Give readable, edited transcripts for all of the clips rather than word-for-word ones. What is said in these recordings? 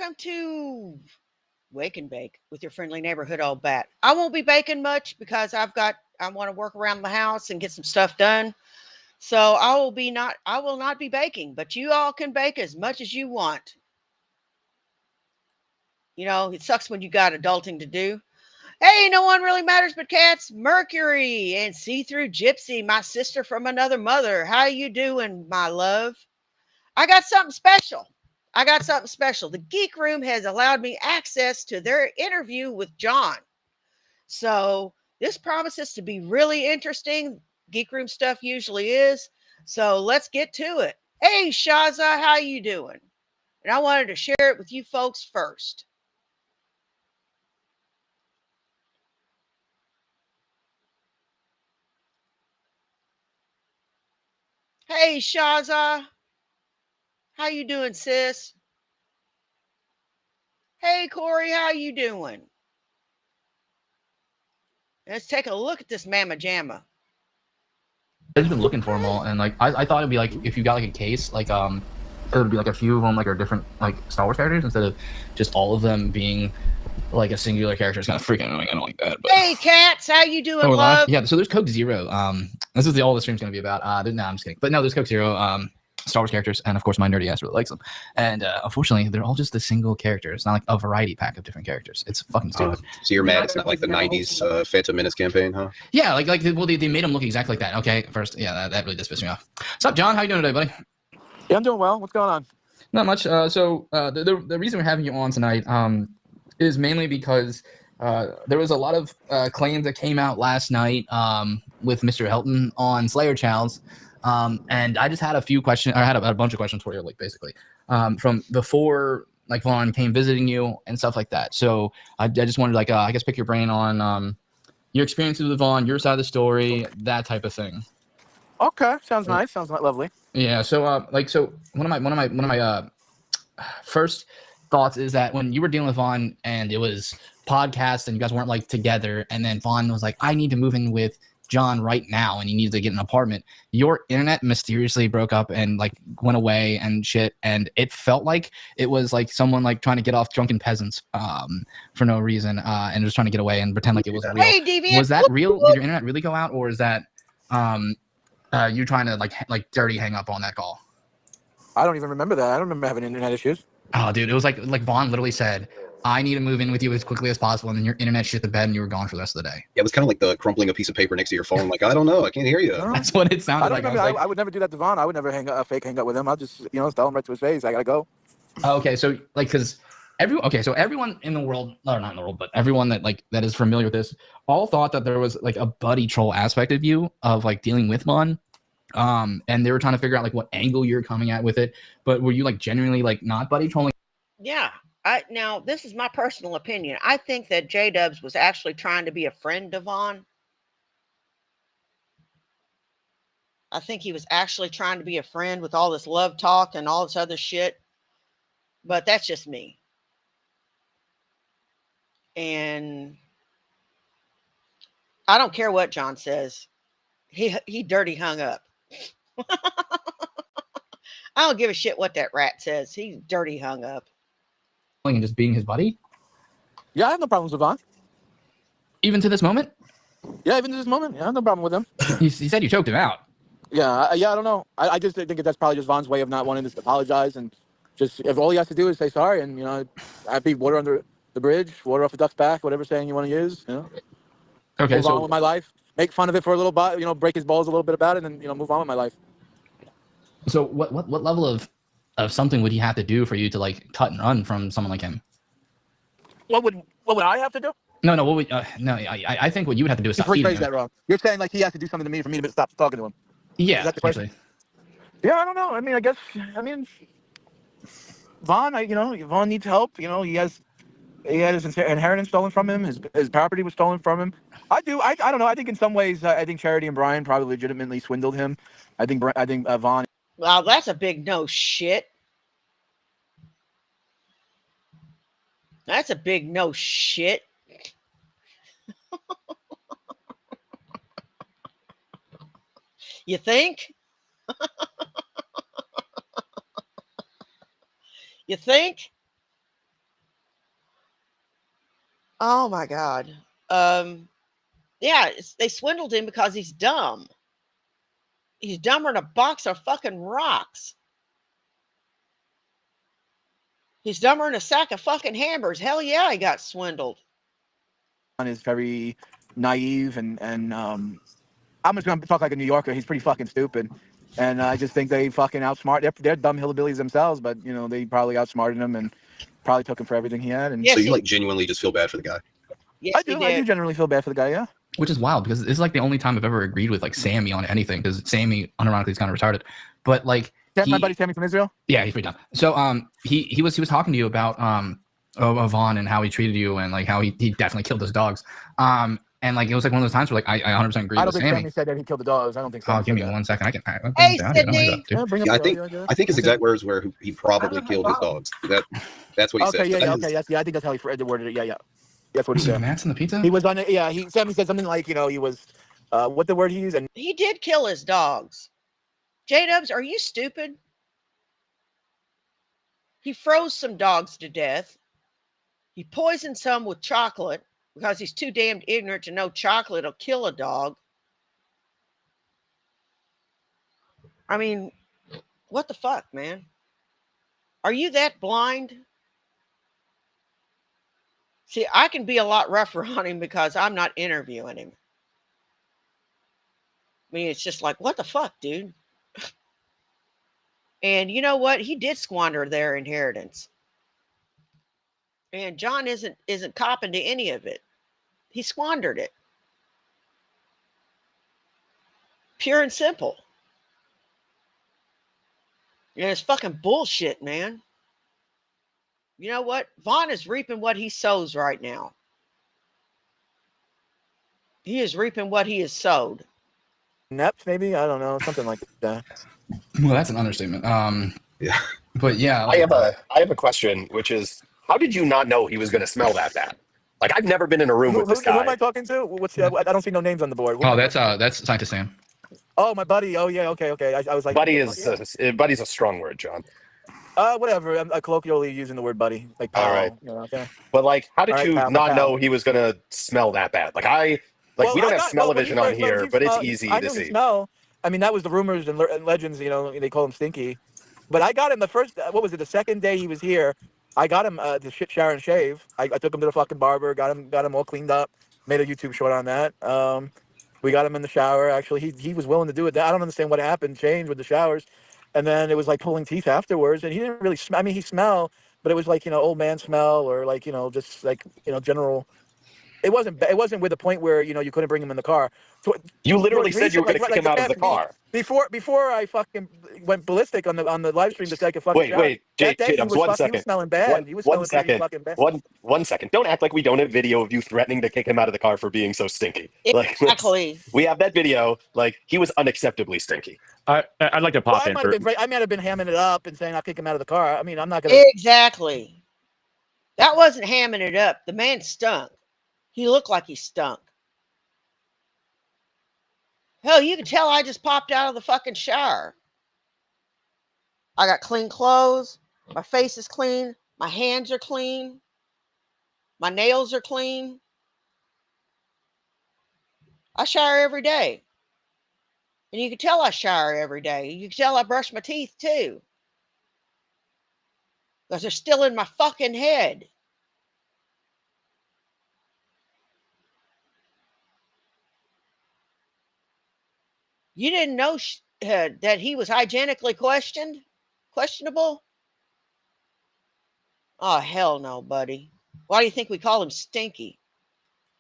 welcome to Wake and Bake with your friendly neighborhood old bat. I won't be baking much because I want to work around the house and get some stuff done. So I will not be baking, but you all can bake as much as you want. You know, it sucks when you got adulting to do. Hey, no one really matters but cats. Mercury and see-through Gypsy, my sister from another mother. How you doing, my love? I got something special. I got something special. The Geek Room has allowed me access to their interview with John. So this promises to be really interesting. Geek Room stuff usually is. So let's get to it. Hey, Shaza, how you doing? And I wanted to share it with you folks first. Hey, Shaza, how you doing, sis? Hey, Corey, how you doing? Let's take a look at this Mama Jamma. I've just been looking for them all, and like I thought it'd be like if you got like a case, like it would be like a few of them like are different like Star Wars characters instead of just all of them being like a singular character. It's kind of freaking annoying. I don't like that. But Hey, Cats, how you doing, love? Yeah. So there's Coke Zero. This is all the stream's gonna be about. No, I'm just kidding. But no, there's Coke Zero. Star Wars characters, and of course my nerdy ass really likes them. And unfortunately, they're all just a single character. It's not like a variety pack of different characters. It's fucking stupid. So you're mad it's not like the '90s Phantom Menace campaign, huh? Yeah, well, they made them look exactly like that. Okay, first, yeah, that really just pissed me off. What's up, John? How you doing today, buddy? Yeah, I'm doing well. What's going on? Not much. The reason we're having you on tonight is mainly because there was a lot of claims that came out last night with Mr. Helton on Slayer Childs. And I just had a few questions. I had a bunch of questions for you, like basically from before like Vaughn came visiting you and stuff like that. So I just wanted like I guess pick your brain on your experiences with Vaughn, your side of the story, that type of thing. Okay, sounds nice. Sounds lovely. Yeah. So one of my first thoughts is that when you were dealing with Vaughn and it was podcast and you guys weren't like together, and then Vaughn was like, I need to move in with John right now and he needs to get an apartment, your internet mysteriously broke up and like went away and shit, and it felt like it was like someone like trying to get off Drunken Peasants for no reason and just trying to get away and pretend like it wasn't real. Hey, Deviant. Was that real? Did your internet really go out, or is that you trying to like dirty hang up on that call? I don't even remember that. I don't remember having internet issues. Oh, dude, it was like Vaughn literally said, I need to move in with you as quickly as possible, and then your internet shit the bed and you were gone for the rest of the day. Yeah, it was kind of like the crumpling a piece of paper next to your phone. Like, I don't know, I can't hear you. That's what it sounded like. I would never do that to Vaughn. I would never fake hang up with him. I'll just tell him right to his face, I gotta go. Okay, so like because everyone in the world, or not in the world, but everyone that is familiar with this, all thought that there was like a buddy troll aspect of you of like dealing with Vaughn. And they were trying to figure out like what angle you're coming at with it. But were you like genuinely like not buddy trolling? Yeah. Now, this is my personal opinion. I think that J-Dubs was actually trying to be a friend to Vaughn. I think he was actually trying to be a friend with all this love talk and all this other shit. But that's just me. And I don't care what John says. He dirty hung up. I don't give a shit what that rat says. He's dirty hung up. And just being his buddy? Yeah, I have no problems with Vaughn. Even to this moment? Yeah, even to this moment. Yeah, I have no problem with him. He said you choked him out. Yeah, I don't know. I just think that's probably just Vaughn's way of not wanting to apologize, and just if all he has to do is say sorry, and I'd be water under the bridge, water off a duck's back, whatever saying you want to use. Okay, move on with my life, make fun of it for a little bit, break his balls a little bit about it, and move on with my life. So what level of something would he have to do for you to like cut and run from someone like him? What would I have to do? No. What would I think what you would have to do is You stop feeding rephrased that wrong. You're saying like he has to do something to me for me to stop talking to him. Yeah, is that the question? Yeah, I don't know. I guess Vaughn. Vaughn needs help. He had his inheritance stolen from him. His property was stolen from him. I don't know. I think in some ways, I think Charity and Brian probably legitimately swindled him. I think Vaughn. Wow, that's a big no shit. That's a big no shit. You think? You think? Oh my God. Yeah, they swindled him because he's dumb. He's dumber than a box of fucking rocks. He's dumber than a sack of fucking hammers. Hell yeah, he got swindled. Is very naive I'm just gonna talk like a New Yorker. He's pretty fucking stupid, and I just think they fucking outsmart. They're dumb hillbillies themselves, but you know they probably outsmarted him and probably took him for everything he had. And Yes, So you like genuinely just feel bad for the guy? yes, he I do did. generally feel bad for the guy. Yeah. Which is wild because it's like the only time I've ever agreed with like Sammy on anything because Sammy unironically is kind of retarded, but like My buddy Sammy from Israel. yeah, he's pretty dumb. So he was talking to you about Vaughn and how he treated you and like how he definitely killed those dogs. And like it was like one of those times where like I 100% agree I don't with think Sammy. Sammy said that he killed the dogs. I don't think. Oh, Sammy give me said that. 1 second. I can. Hey, I don't know Sydney. that, dude. Yeah, bring up Yeah, the audio, I think his exact words were he probably killed his dogs. That's what he Okay, said. yeah, But yeah, that okay, is- yes, yeah. I think that's how he worded it. Yeah, yeah. That's what he Some said. Matt's on the pizza. He was on it. Yeah, Sammy said something like, you know, he was, what the word he used, and He did kill his dogs. J-Dubs, are you stupid? He froze some dogs to death. He poisoned some with chocolate because he's too damned ignorant to know chocolate will kill a dog. I mean, what the fuck, man? Are you that blind? See, I can be a lot rougher on him because I'm not interviewing him. I mean, it's just like, what the fuck, dude? And you know what? He did squander their inheritance. And John isn't copping to any of it. He squandered it. Pure and simple. And it's fucking bullshit, man. You know what? Vaughn is reaping what he sows right now. He is reaping what he has sowed. Neps, maybe, I don't know, something like that. Well, that's an understatement. Yeah. But yeah, I like, have a question, which is, how did you not know he was going to smell that bad? Like, I've never been in a room with this Who am I guy. talking to? What's I don't see no names on the board. What oh, am I that's talking to? that's Scientist Sam. Oh, my buddy. Oh, yeah, okay. I was like, Buddy's a strong word, John. whatever. I'm colloquially using the word buddy, like All pal. right. You know, okay. But like, how All did right, you pal, my not pal. know he was going to smell that bad? We don't have smell-o-vision on here, but it's easy I to knew he see. smell. I mean, that was the rumors and legends. You know, they call him Stinky. But I got him the first. What was it? The second day he was here, I got him the shit shower and shave. I took him to the fucking barber, got him all cleaned up. Made a YouTube short on that. We got him in the shower. Actually, he was willing to do it. I don't understand what happened, changed with the showers, and then it was like pulling teeth afterwards. And he didn't really smell. I mean, he smelled, but it was like, you know, old man smell, or like, you know, just like, you know, general. It wasn't with the point where, you know, you couldn't bring him in the car. You literally Towards said you recent, were going to kick him the out of the past week, car. before I fucking went ballistic on the live stream to take a fucking shower. Wait, That day J-Dubs, one he was second. smelling bad. He was One smelling pretty second. fucking bad. One second. Don't act like we don't have video of you threatening to kick him out of the car for being so stinky. Exactly. We have that video. Like, he was unacceptably stinky. I'd like to Well, pop in for. I might have been hamming it up and saying I'll kick him out of the car. I mean, I'm not gonna. Exactly. That wasn't hamming it up. The man stunk. He looked like he stunk. Hell, you can tell I just popped out of the fucking shower. I got clean clothes. My face is clean. My hands are clean. My nails are clean. I shower every day. And you can tell I shower every day. You can tell I brush my teeth too. Because they're still in my fucking head. You didn't know that he was hygienically questionable? Oh, hell no, buddy. Why do you think we call him Stinky?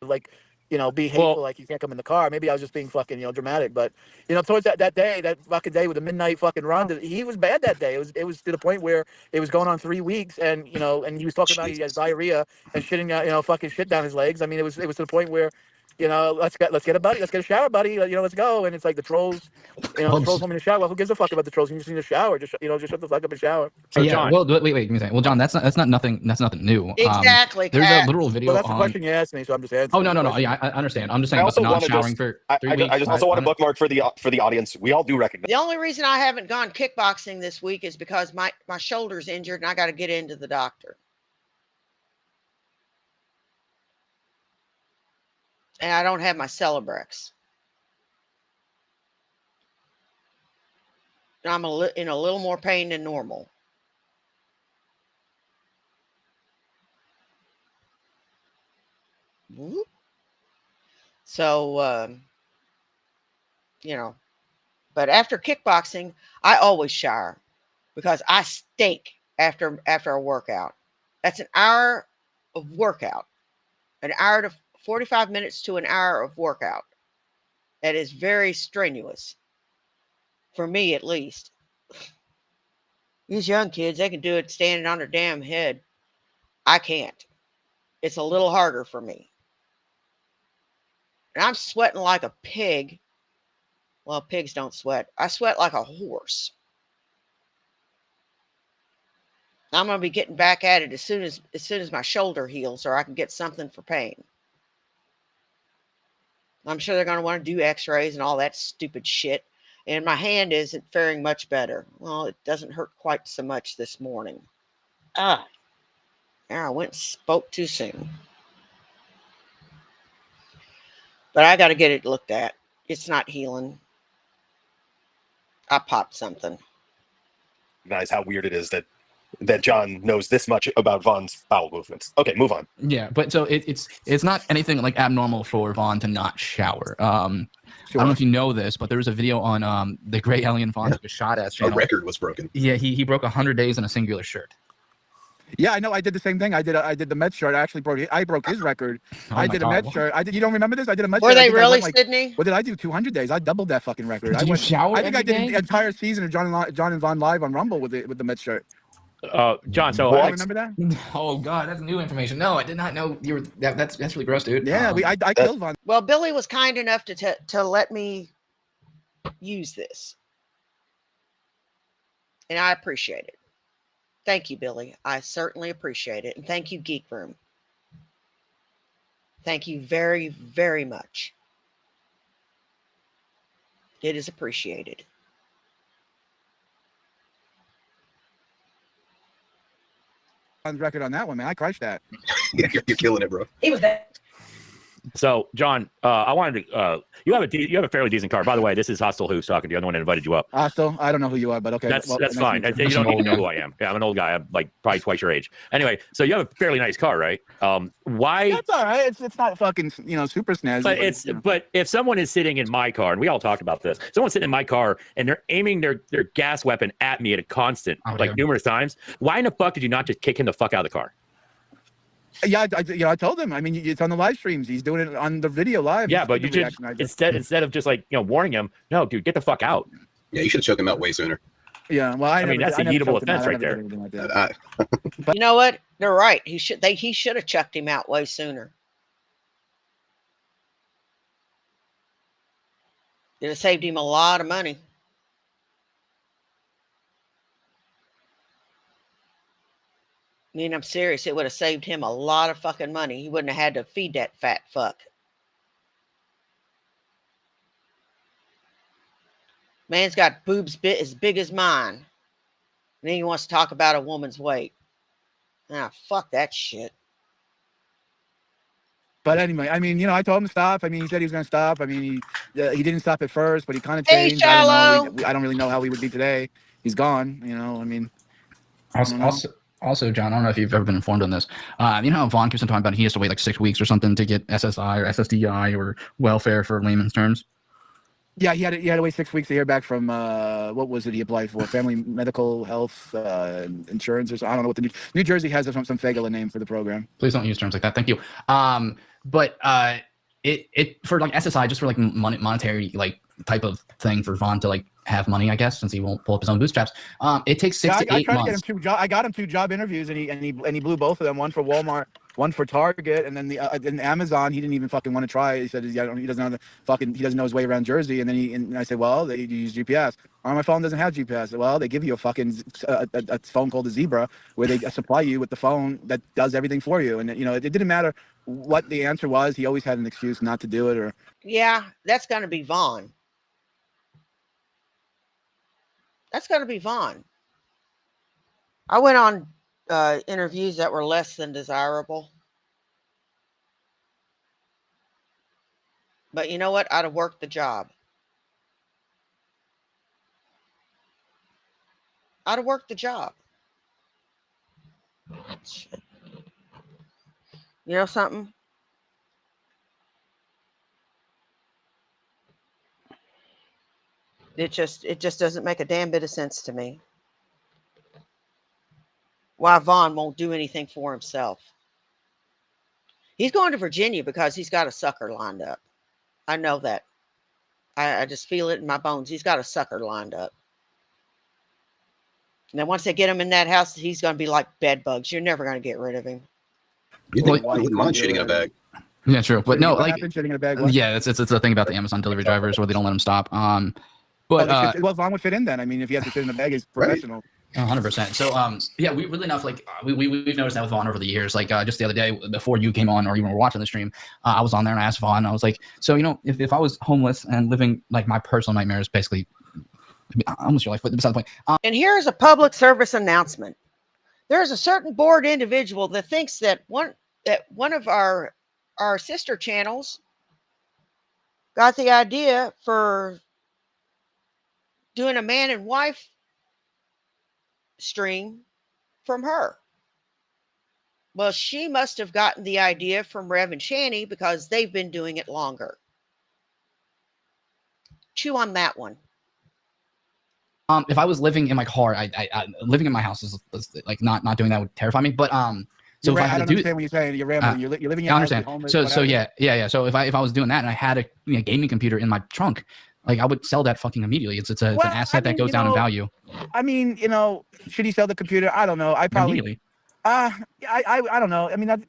Like, you know, be hateful, Well, like you can't come in the car. Maybe I was just being fucking, you know, dramatic. But, you know, towards that day, that fucking day with the midnight fucking run, he was bad that day. It was to the point where it was going on 3 weeks, and, you know, and he was talking about he has Jesus. diarrhea and shitting out, you know, fucking shit down his legs. I mean, it was to the point where, you know, let's get a shower, buddy. You know, let's go. And it's like the trolls, you know, the trolls want me to shower. Well, who gives a fuck about the trolls? You just need to shower. Just shut the fuck up and shower. so yeah. John, Well, wait. Give me a second. Well, John, that's not nothing. That's nothing new. Exactly, There's a Kat. literal video Well, that's the on. question you asked me, so I'm just answering. Oh no. the question. Yeah, I understand. I'm just I saying also about not want to showering for 3 weeks. I just also want to bookmark for the audience. We all do recognize. The only reason I haven't gone kickboxing this week is because my shoulder's injured and I got to get into the doctor. and I don't have my Celebrex. I'm in a little more pain than normal. So, you know, but after kickboxing, I always shower because I stink after a workout. That's an hour of workout, an hour to 45 minutes to an hour of workout. That is very strenuous for me, at least. These young kids, they can do it standing on their damn head. I can't. It's a little harder for me. And I'm sweating like a pig. Well, pigs don't sweat. I sweat like a horse. I'm going to be getting back at it as soon as my shoulder heals, or I can get something for pain. I'm sure they're going to want to do x-rays and all that stupid shit. And my hand isn't faring much better. Well, it doesn't hurt quite so much this morning. Ah, there I went and spoke too soon. But I got to get it looked at. It's not healing. I popped something. Recognize how weird it is that John knows this much about Vaughn's bowel movements. Okay, move on. Yeah, but so it's not anything like abnormal for Vaughn to not shower. Sure. I don't know if you know this, but there was a video on the Great Alien Vaughn took a shot at A channel. record was broken. Yeah, he broke 100 days in a singular shirt. Yeah, I know. I did the same thing. I did the Met shirt. I actually broke his record. Oh I my did a God, Met what? shirt. You don't remember this? I did a Met Were shirt. they really, Sydney? What did I do? 200 days. I doubled that fucking record. Did you shower I think every I did day? the entire season of John and Vaughn live on Rumble with the Met shirt. John, so What? You remember that? Oh God, that's new information. No, I did not know you were. That's really gross, dude. Yeah, I killed Vaughn. Well, Billy was kind enough to let me use this. And I appreciate it. Thank you, Billy. I certainly appreciate it. And thank you, Geek Room. Thank you very, very much. It is appreciated. On record on that one, man. I crushed that. Yeah, you're killing it, bro. He was that. So, John, I wanted to. You have a fairly decent car. By the way, this is Hostile Who's talking to you. I'm the one that invited you up. Still, I don't know who you are, but okay. That's nice fine. to meet you. You don't need to know who I am. Yeah, I'm an old guy. I'm like probably twice your age. Anyway, so you have a fairly nice car, right? Why? That's all right. It's not fucking super snazzy. But it's but if someone is sitting in my car, and we all talked about this, someone's sitting in my car and they're aiming their gas weapon at me at a constant, numerous times. Why in the fuck did you not just kick him the fuck out of the car? Yeah, I told him. I mean, it's on the live streams. He's doing it on the video live. Yeah, but you just instead of just like warning him, no, dude, get the fuck out. Yeah, you should have choked him out way sooner. Yeah, well, I mean, that's a heatable offense right there. You know what? They're right. He should have chucked him out way sooner. It'd have saved him a lot of money. I mean, I'm serious. It would have saved him a lot of fucking money. He wouldn't have had to feed that fat fuck. Man's got boobs as big as mine. And then he wants to talk about a woman's weight. Ah, fuck that shit. But anyway, I mean, I told him to stop. I mean, he said he was going to stop. I mean, he didn't stop at first, but he kind of changed. Hey, I don't know. I don't really know how he would be today. He's gone. I mean. Also, John, I don't know if you've ever been informed on this. You know how Vaughn keeps on talking about he has to wait like 6 weeks or something to get SSI or SSDI or welfare for layman's terms? Yeah, he had to wait 6 weeks to hear back from what was it he applied for? Family medical health insurance or something. I don't know what the New Jersey has some fagula name for the program. Please don't use terms like that. Thank you. But it for like SSI, just for like monetary like type of thing for Vaughn to like have money, I guess, since he won't pull up his own bootstraps. It takes 6 to 8 months. I got him 2 job interviews, and he blew both of them. One for Walmart, one for Target, and then in Amazon. He didn't even fucking want to try. He said he doesn't know his way around Jersey. And then and I said, well, they use GPS. My phone doesn't have GPS. Well, they give you a fucking a phone called a Zebra, where they supply you with the phone that does everything for you. And it didn't matter what the answer was. He always had an excuse not to do it. Yeah, that's going to be Vaughn. That's going to be Vaughn. I went on interviews that were less than desirable. But you know what? I'd have worked the job. I'd have worked the job. You know something? It just doesn't make a damn bit of sense to me why Vaughn won't do anything for himself. He's going to Virginia because he's got a sucker lined up. I know that. I just feel it in my bones. He's got a sucker lined up. And then once they get him in that house, he's going to be like bed bugs. You're never going to get rid of him. You think I wouldn't mind shitting in a bag? Yeah, true. But no, what like, happened? Shitting in a bag? What? yeah, it's a thing about the Amazon delivery drivers where they don't let them stop. But well, Vaughn would fit in then. I mean, if he has to fit in a bag, he's professional. 100%. So, yeah, we really enough, like, we've noticed that with Vaughn over the years. Like, just the other day, before you came on or even were watching the stream, I was on there and I asked Vaughn, I was like, so, you know, if I was homeless and living, like, my personal nightmares, basically, almost your life, but beside the point. And here's a public service announcement. There's a certain bored individual that thinks that one of our sister channels got the idea for doing a man and wife stream from her. Well, she must have gotten the idea from Rev and Shanny because they've been doing it longer. Chew on that one. If I was living in my car, I living in my house is like not doing that would terrify me. But so if I don't understand what you're saying. You're rambling. You're living in your house. I understand. So yeah. So if I was doing that and I had a gaming computer in my trunk, like I would sell that fucking immediately. It's an asset that goes down in value. I mean, you know, should he sell the computer? I don't know. I probably Immediately. I don't know. I mean,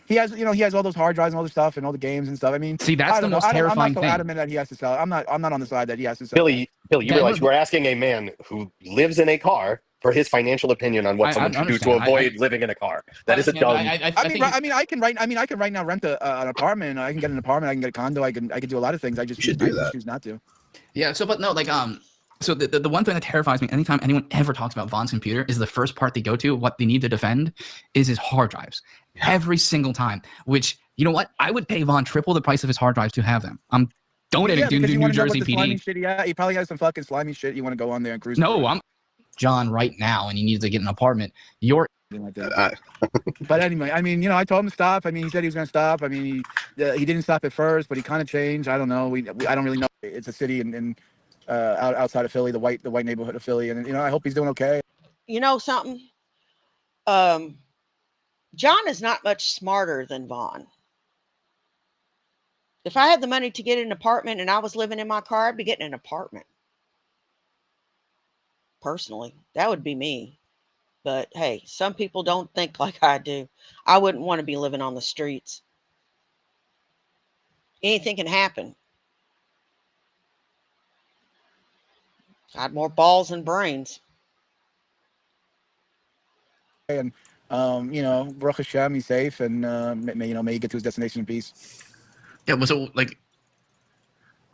he has all those hard drives and all the stuff and all the games and stuff. I mean, see, that's the most terrifying thing. I'm not so adamant that he has to sell it. I'm not on the side that he has to sell it. Billy, you realize we're asking a man who lives in a car for his financial opinion on what someone should do to avoid living in a car. That is a dumb. I mean, I can right now rent an apartment. I can get an apartment. I can get a condo. I can do a lot of things. I just choose not to. Yeah. So, but no, like So the one thing that terrifies me anytime anyone ever talks about Vaughn's computer is the first part they go to, what they need to defend, is his hard drives. Yeah. Every single time, which, you know what? I would pay Vaughn triple the price of his hard drives to have them. I'm donating to New Jersey PD. Shit, he probably has some fucking slimy shit you want to go on there and cruise. No, I'm John right now, and he needs to get an apartment. You're like that. But anyway, I mean, you know, I told him to stop. I mean, he said he was going to stop. I mean, he didn't stop at first, but he kind of changed. I don't know. I don't really know. It's a city in outside of Philly, the white neighborhood of Philly, and you know, I hope he's doing okay. You know something? John is not much smarter than Vaughn. If I had the money to get an apartment and I was living in my car, I'd be getting an apartment. Personally, that would be me. But hey, some people don't think like I do. I wouldn't want to be living on the streets. Anything can happen. I had more balls than brains. And you know, Baruch Hashem, he's safe, and may he get to his destination in peace. Yeah, well, so like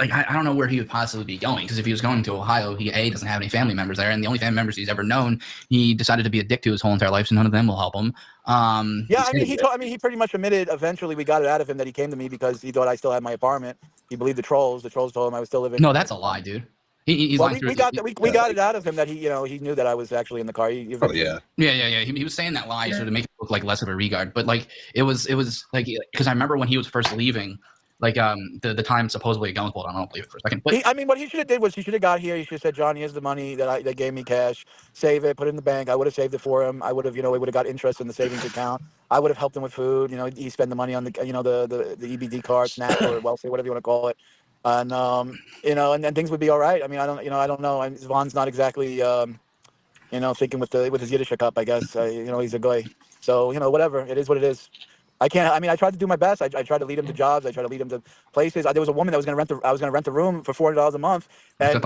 I don't know where he would possibly be going, because if he was going to Ohio, he doesn't have any family members there, and the only family members he's ever known, he decided to be a dick to his whole entire life, so none of them will help him. Yeah, he pretty much admitted. Eventually, we got it out of him that he came to me because he thought I still had my apartment. He believed the trolls. The trolls told him I was still living. No, that's a lie, dude. We got it out of him that he knew that I was actually in the car. He was saying that lie so to make it look like less of a regard, but like it was like, because I remember when he was first leaving, like the time supposedly a gun was pulled on. I don't believe it for a second. But what he should have did was he should have got here. He should have said, John, here's the money that they gave me cash. Save it, put it in the bank. I would have saved it for him. I would have, he would have got interest in the savings account. I would have helped him with food. You know, he spent the money on the EBD card, SNAP, or welfare, whatever you want to call it. And and then things would be all right. I mean, I don't know. Vaughn's not exactly thinking with his Yiddish cup, I guess. He's a guy. So, whatever. It is what it is. I tried to do my best. I tried to lead him to jobs. I tried to lead him to places. There was a woman that was going to rent a room for $400 a month. And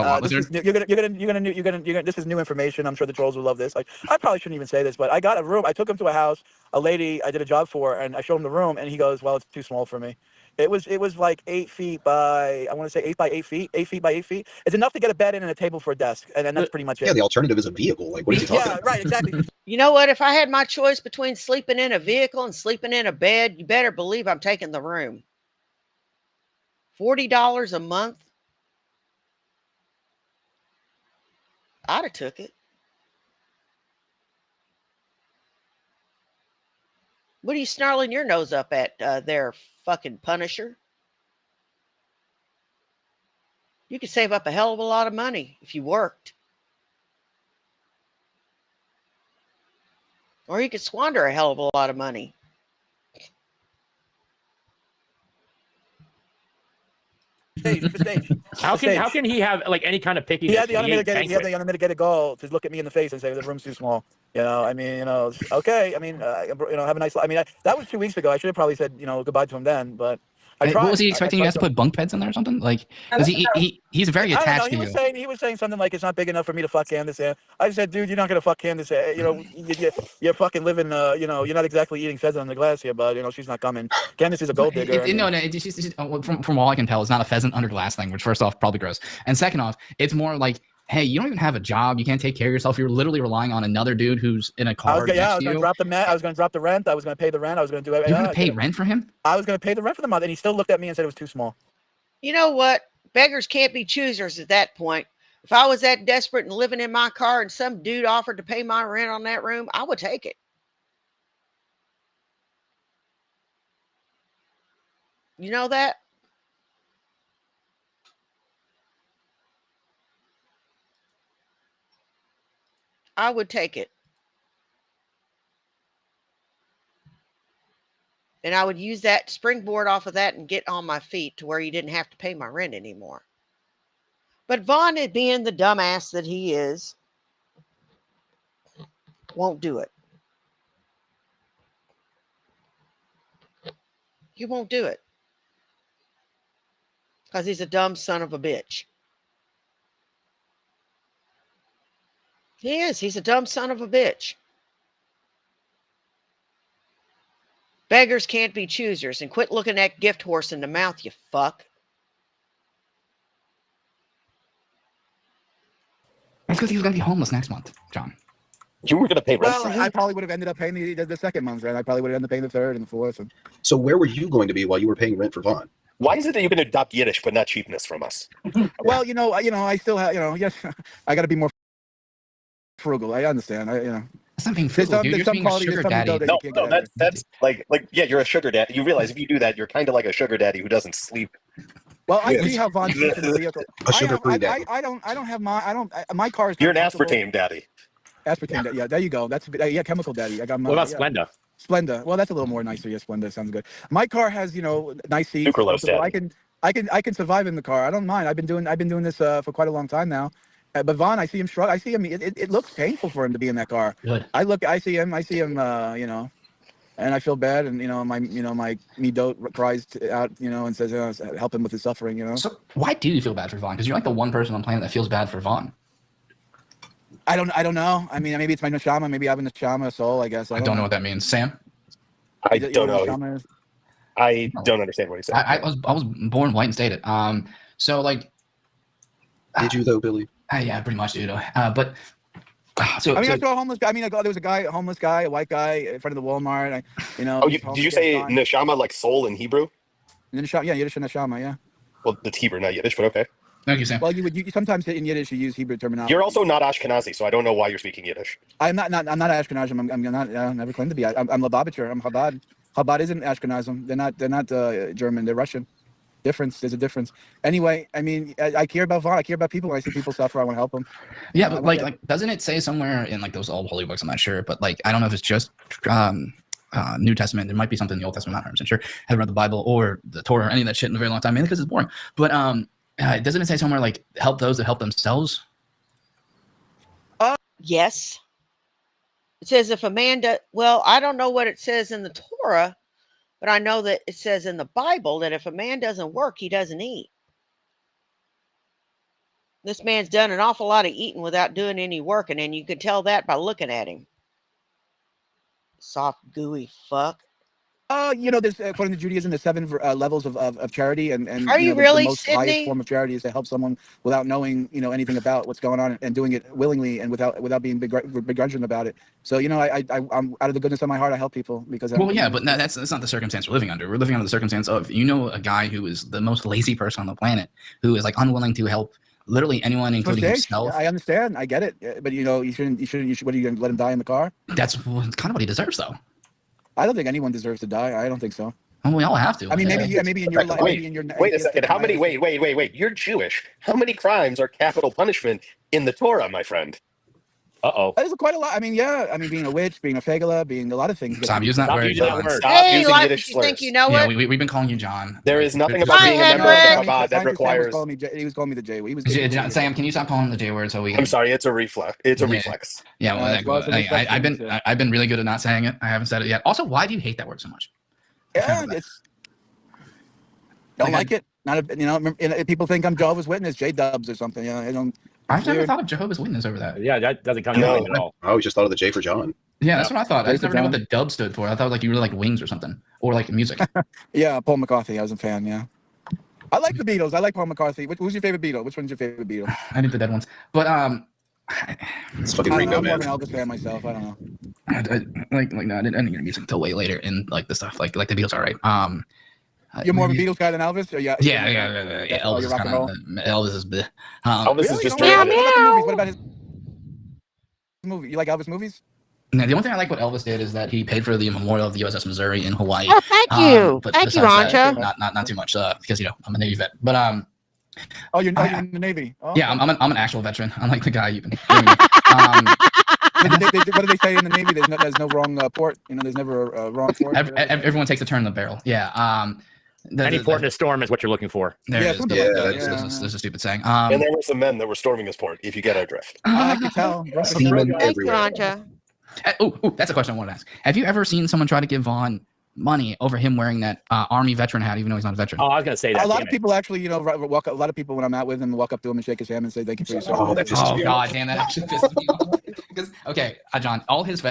this is new information. I'm sure the trolls will love this. Like, I probably shouldn't even say this, but I got a room. I took him to a house, a lady I did a job for, and I showed him the room, and he goes, well, it's too small for me. It was like 8 feet by, I want to say 8 by 8 feet, 8 feet by 8 feet. It's enough to get a bed in and a table for a desk. And that's pretty much it. Yeah, the alternative is a vehicle. Like, what are you talking about? Yeah, right, exactly. You know what? If I had my choice between sleeping in a vehicle and sleeping in a bed, you better believe I'm taking the room. $40 a month. I'd have took it. What are you snarling your nose up at there, fucking Punisher? You could save up a hell of a lot of money if you worked. Or you could squander a hell of a lot of money. Stage. How can he have like any kind of pickiness? He had the when unmitigated goal to look at me in the face and say the room's too small. I mean, okay. I mean, have a nice life. I mean, that was 2 weeks ago. I should have probably said, goodbye to him then, but I tried. What was he expecting you guys to put bunk beds in there or something? Like, because he's very I attached don't know. to you. He was saying something like it's not big enough for me to fuck Candace. I said, dude, you're not gonna fuck Candace. You're fucking living. You're not exactly eating pheasant on the glass here, but she's not coming. Candace is a gold digger. From all I can tell, it's not a pheasant under glass thing. Which first off, probably gross, and second off, it's more like, hey, you don't even have a job. You can't take care of yourself. You're literally relying on another dude who's in a car. I was going to drop the mat. I was going to drop the rent. I was going to pay the rent. I was going to do everything. You're going to pay rent for him? I was going to pay the rent for the month, and he still looked at me and said it was too small. You know what? Beggars can't be choosers at that point. If I was that desperate and living in my car and some dude offered to pay my rent on that room, I would take it. You know that? I would take it. And I would use that springboard off of that and get on my feet to where you didn't have to pay my rent anymore. But Vaughn, being the dumbass that he is, won't do it. He won't do it. Because he's a dumb son of a bitch. He is. He's a dumb son of a bitch. Beggars can't be choosers. And quit looking that gift horse in the mouth, you fuck. That's because he was going to be homeless next month, John. You were going to pay rent for him? I probably would have ended up paying the second month's rent. I probably would have ended up paying the third and the fourth. So where were you going to be while you were paying rent for Vaughn? Why is it that you can adopt Yiddish but not cheapness from us? Well, I still have, yes, I got to be more frugal. I understand. That's not being frugal, dude. You're being a sugar daddy. No, that's like, yeah, you're a sugar daddy. You realize if you do that, you're kind of like a sugar daddy who doesn't sleep. Well, I see how Vaughn sleeps in the vehicle. A sugar-free daddy. My car is. You're an aspartame daddy. Aspartame daddy. Yeah, there you go. That's chemical daddy. I got my. What about Splenda? Splenda. Well, that's a little more nicer. Yeah, Splenda sounds good. My car has, nice seats. Sucralose daddy. I can survive in the car. I don't mind. I've been doing this for quite a long time now. But Vaughn, I see him struggle. I see him. It looks painful for him to be in that car. Good. I see him. And I feel bad. And my dote cries out, and says, help him with his suffering. So why do you feel bad for Vaughn? Because you're like the one person on the planet that feels bad for Vaughn. I don't know. I mean, maybe it's my neshama. Maybe I have a neshama soul. I guess. I don't know what that means. Sam. I don't know. I don't understand what he said. I was born white and stated. So like. Did you though, Billy? Yeah, pretty much, dude. But I saw a homeless guy. There was a homeless guy, a white guy in front of the Walmart. Did you say neshama like soul in Hebrew? Neshama, yeah, Yiddish neshama, yeah. Well, it's Hebrew, not Yiddish, but okay. Thank you, Sam. Well, you sometimes in Yiddish you use Hebrew terminology. You're also not Ashkenazi, so I don't know why you're speaking Yiddish. I'm not Ashkenazi. I'm not. I never claimed to be. I'm Lubavitcher. I'm Chabad. Chabad isn't Ashkenazim. They're not German. They're Russian. There's a difference. Anyway, I mean, I care about Vaughn. I care about people. When I see people suffer, I want to help them. Yeah, but like, doesn't it say somewhere in like those old holy books? I'm not sure, but like, I don't know if it's just New Testament. There might be something in the Old Testament. I'm not 100% sure. I haven't read the Bible or the Torah or any of that shit in a very long time, mainly because it's boring. But doesn't it say somewhere like help those that help themselves? Yes. It says if a man does, well, I don't know what it says in the Torah, but I know that it says in the Bible that if a man doesn't work, he doesn't eat. This man's done an awful lot of eating without doing any work, and you can tell that by looking at him. Soft, gooey fuck. There's according to Judaism, there's 7 levels of charity, and Are you the really, most highest Sydney? form of charity is to help someone without knowing anything about what's going on and doing it willingly and without being begrudging about it. So I'm out of the goodness of my heart, I help people because. Well, yeah, but that's not the circumstance we're living under. We're living under the circumstance of a guy who is the most lazy person on the planet, who is like unwilling to help literally anyone, including himself. I understand, I get it, but you shouldn't. What are you going to let him die in the car? That's kind of what he deserves, though. I don't think anyone deserves to die. I don't think so. Well, we all have to. I mean, maybe in your life. Wait a second. How many? Wait. You're Jewish. How many crimes are capital punishment in the Torah, my friend? There's quite a lot. I mean, yeah. I mean, being a witch, being a fegala, being a lot of things. Stop using that word. Stop using Life, Yiddish you slurs. think you know it? Yeah, we've been calling you John. There is nothing about being a member of Chabad that requires. He was calling me the J word. Sam, can you stop calling him the J word so we can... I'm sorry, it's a reflex. It's a reflex. Yeah, I've been really good at not saying it. I haven't said it yet. Also, why do you hate that word so much? Yeah, don't like it. People think I'm Jehovah's Witness, J-Dubs or something. Yeah, I don't. I've never thought of Jehovah's Witness over that. Yeah, that doesn't come to mind at all. I always just thought of the J for John. Yeah, that's what I thought. I just never knew what the dub stood for. I thought like you really like Wings or something, or like music. Yeah, Paul McCarthy. I was a fan. Yeah, I like the Beatles. I like Paul McCarthy. Who's your favorite Beatle? Which one's your favorite Beatle? I did the dead ones, but It's fucking Ringo, I'm more man. of an Elvis fan myself. I don't know. I didn't hear music until way later in like the stuff like the Beatles are right. You're more of a Beatles guy than Elvis? Or yeah. Elvis is kind of Elvis is bleh. Elvis is just What about his movie? You like Elvis movies? Now, the only thing I like what Elvis did is that he paid for the memorial of the USS Missouri in Hawaii. Oh, thank you. But Thank you, besides that, Anja. not too much because I'm a Navy vet. But Oh, you're in the Navy. Oh, yeah, I'm an actual veteran. Unlike the guy you've been. What do they say in the Navy? There's no wrong port. There's never a wrong port. Everyone takes a turn in the barrel. Yeah. Any port in a storm is what you're looking for. There it is. something Yeah, like that. There's a stupid saying. And there were some men that were storming his port, if you get our drift. I can tell. Seamen Thank you, everywhere. Anja. Oh, that's a question I wanted to ask. Have you ever seen someone try to give Vaughn money over him wearing that Army veteran hat, even though he's not a veteran? Oh, I was gonna say that. A lot of people actually, walk. A lot of people when I'm out with them walk up to him and shake his hand and say thank you for your service. Oh, that pisses me off. God damn, that actually pisses me off. Because John, all his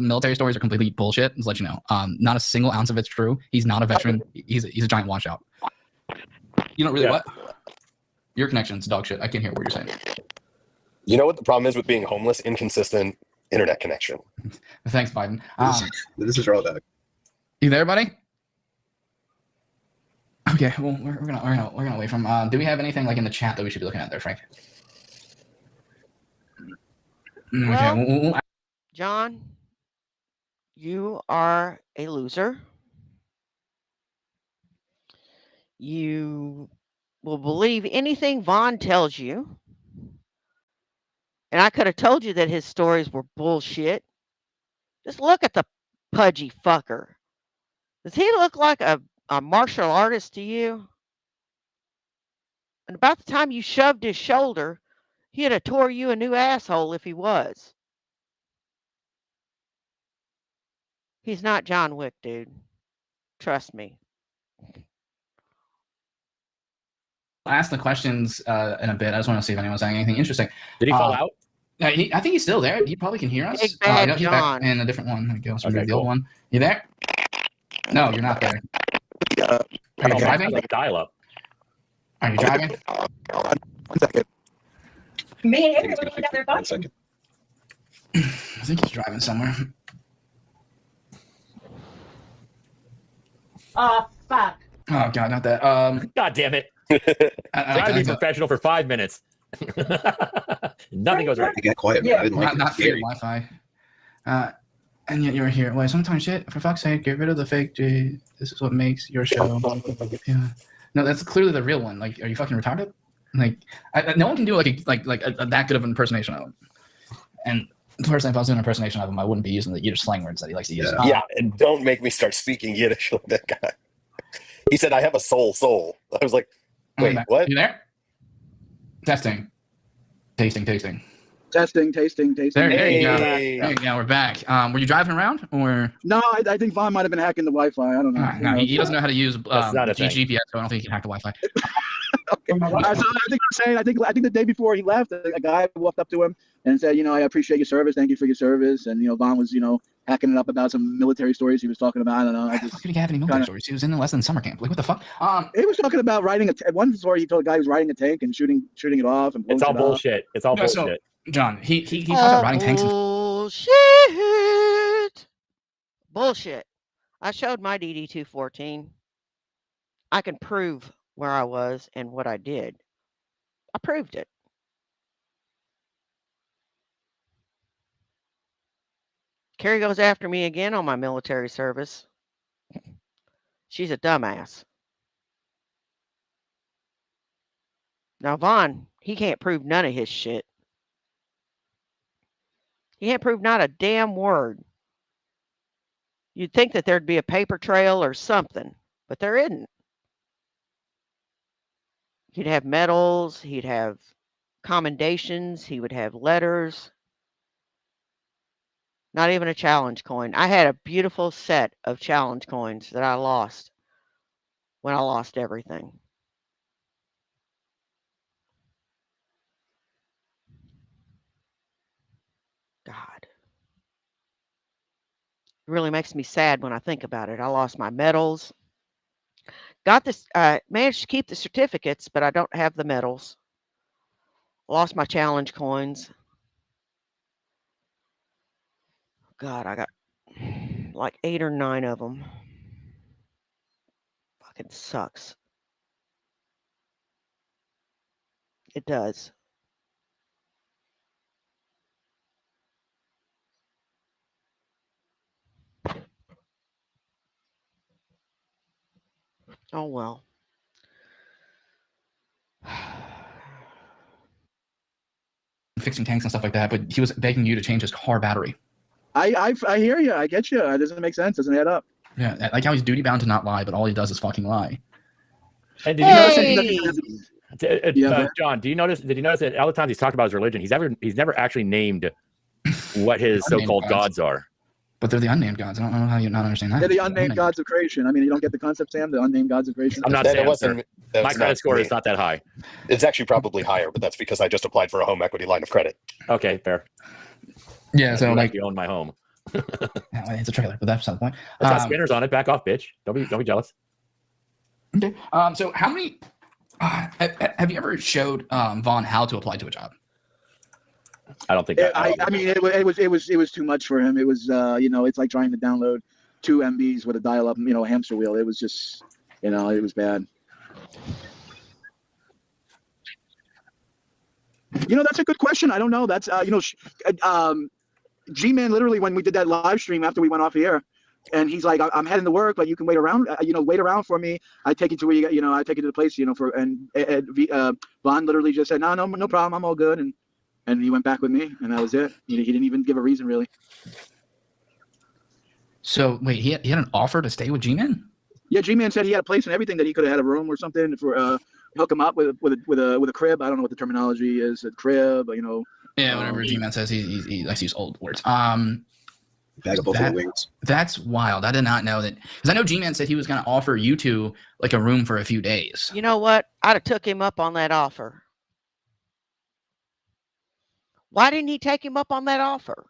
military stories are completely bullshit. Just to let you know, not a single ounce of it's true. He's not a veteran. He's a giant washout. You don't really what? Your connection's dog shit. I can't hear what you're saying. You know what the problem is with being homeless? Inconsistent internet connection. Thanks, Biden. This is drawback. You there, buddy? Okay, well we're gonna wait from. Do we have anything like in the chat that we should be looking at there, Frank? Okay. John, you are a loser. You will believe anything Vaughn tells you. And I could have told you that his stories were bullshit. Just look at the pudgy fucker. Does he look like a martial artist to you? And about the time you shoved his shoulder, he'd have tore you a new asshole if he was. He's not John Wick, dude. Trust me. I'll ask the questions in a bit. I just want to see if anyone's saying anything interesting. Did he fall out? I think he's still there. He probably can hear us. Big bad He's John. back in a different one. There we go. So Okay, the old one. You there? No, you're not there. Are you driving? Like dial up. Are you driving? 1 second. Me and I think it's everyone gonna got their take 1 thoughts. second. I think he's driving somewhere. Oh, fuck. Oh God, not that. God damn it! I Try to be think professional for 5 minutes. Nothing goes right. It got quiet, man. I didn't like not it. free Wi-Fi. And yet you're here. Wait, sometimes shit. For fuck's sake, get rid of the fake J. This is what makes your show. Yeah. No, that's clearly the real one. Like, are you fucking retarded? Like, no one can do like that good of an impersonation of him. And personally, if I was doing an impersonation of him, I wouldn't be using the Yiddish slang words that he likes to use. Yeah, and don't make me start speaking Yiddish like that guy. He said, I have a soul. I was like, wait, what? You there? Testing. Tasting. Testing. There you go. Hey. There you go. We're back. Were you driving around or? No, I think Vaughn might have been hacking the Wi-Fi. I don't know. No, he doesn't know how to use That's not a thing. GPS, so I don't think he can hack the Wi-Fi. Okay. So I think the day before he left, a guy walked up to him and said, I appreciate your service. Thank you for your service. And Vaughn was, hacking it up about some military stories he was talking about. I don't know. Why the fuck did he have any military stories? He was in less than summer camp. Like, what the fuck? He was talking about riding one story. He told a guy he was riding a tank and shooting it off. And it's all bullshit. It's all bullshit. So, John, he talks about riding tanks. Bullshit. I showed my DD-214. I can prove where I was and what I did. I proved it. Carrie goes after me again on my military service. She's a dumbass. Now, Vaughn, he can't prove none of his shit. He can't prove not a damn word. You'd think that there'd be a paper trail or something, but there isn't. He'd have medals, he'd have commendations, he would have letters. Not even a challenge coin. I had a beautiful set of challenge coins that I lost when I lost everything. God. It really makes me sad when I think about it. I lost my medals. Got this, managed to keep the certificates, but I don't have the medals. Lost my challenge coins. God, I got like 8 or 9 of them. Fucking sucks. It does. Oh well. Fixing tanks and stuff like that, but he was begging you to change his car battery. I hear you. I get you. It doesn't make sense. Doesn't add up. Yeah, like how he's duty bound to not lie, but all he does is fucking lie. And did you notice, John? Did you notice that all the times he's talked about his religion, he's never actually named what his so-called gods are. But they're the unnamed gods. I don't know how you not understand that. They're the unnamed gods of creation. I mean, you don't get the concept, Sam. The unnamed gods of creation. I'm not saying my credit score is not that high. It's actually probably higher, but that's because I just applied for a home equity line of credit. Okay, fair. Yeah, so like you own my home. Yeah, it's a trailer, but that's not the point. It's got spinners on it. Back off, bitch. Don't be jealous. Okay. So how many have you ever showed Vaughn how to apply to a job? I don't think. I mean, it was too much for him. It was it's like trying to download 2 MBs with a dial-up hamster wheel. It was just it was bad. That's a good question. I don't know. That's G-Man literally when we did that live stream after we went off here, and he's like, I'm heading to work, but you can wait around, wait around for me. I take you to where I take you to the place, Vaughn literally just said, no problem, I'm all good, and he went back with me, and that was it. He didn't even give a reason really. So wait, he had an offer to stay with G-Man? Yeah, G-Man said he had a place and everything, that he could have had a room or something for hook him up with a crib. I don't know what the terminology is, a crib, Yeah, whatever G-Man says, he likes to use old words. Bag of buffalo wings. That's wild. I did not know that, because I know G-Man said he was going to offer you two like a room for a few days. You know what? I'd have took him up on that offer. Why didn't he take him up on that offer?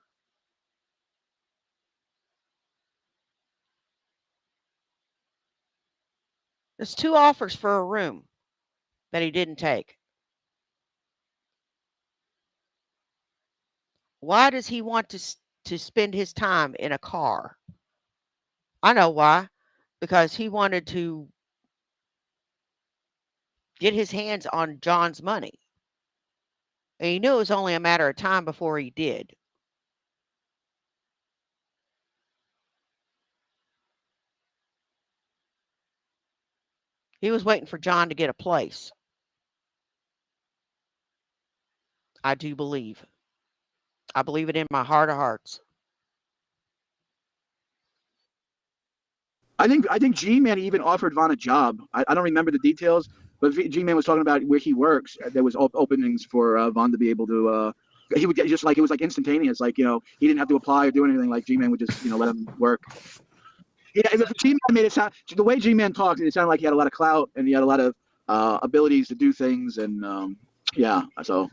There's 2 offers for a room that he didn't take. Why does he want to spend his time in a car? I know why. Because he wanted to get his hands on John's money. And he knew it was only a matter of time before he did. He was waiting for John to get a place. I do believe. I believe it in my heart of hearts. I think G-Man even offered Vaughn a job. I don't remember the details, but G-Man was talking about where he works. There was openings for Vaughn to be able to. He would get just like it was like instantaneous. Like he didn't have to apply or do anything. Like G-Man would just let him work. Yeah, G-Man made it sound, the way G-Man talked, it sounded like he had a lot of clout and he had a lot of abilities to do things, and yeah. So.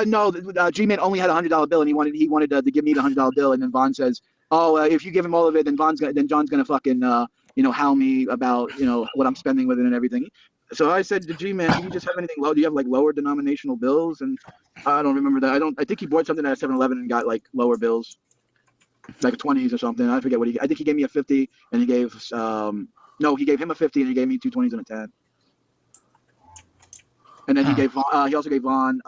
No, G-Man only had $100 bill, and he wanted to give me the $100 bill, and then Vaughn says, "Oh, if you give him all of it, then John's gonna fucking howl me about what I'm spending with it and everything." So I said to G-Man, "Do you just have anything low? Do you have like lower denominational bills?" And I don't remember that. I think he bought something at 7-Eleven and got like lower bills, like 20s or something. I forget what I think he gave me a 50, and he gave no, he gave him a 50, and he gave me 2 20s and a 10. And then he also gave Vaughn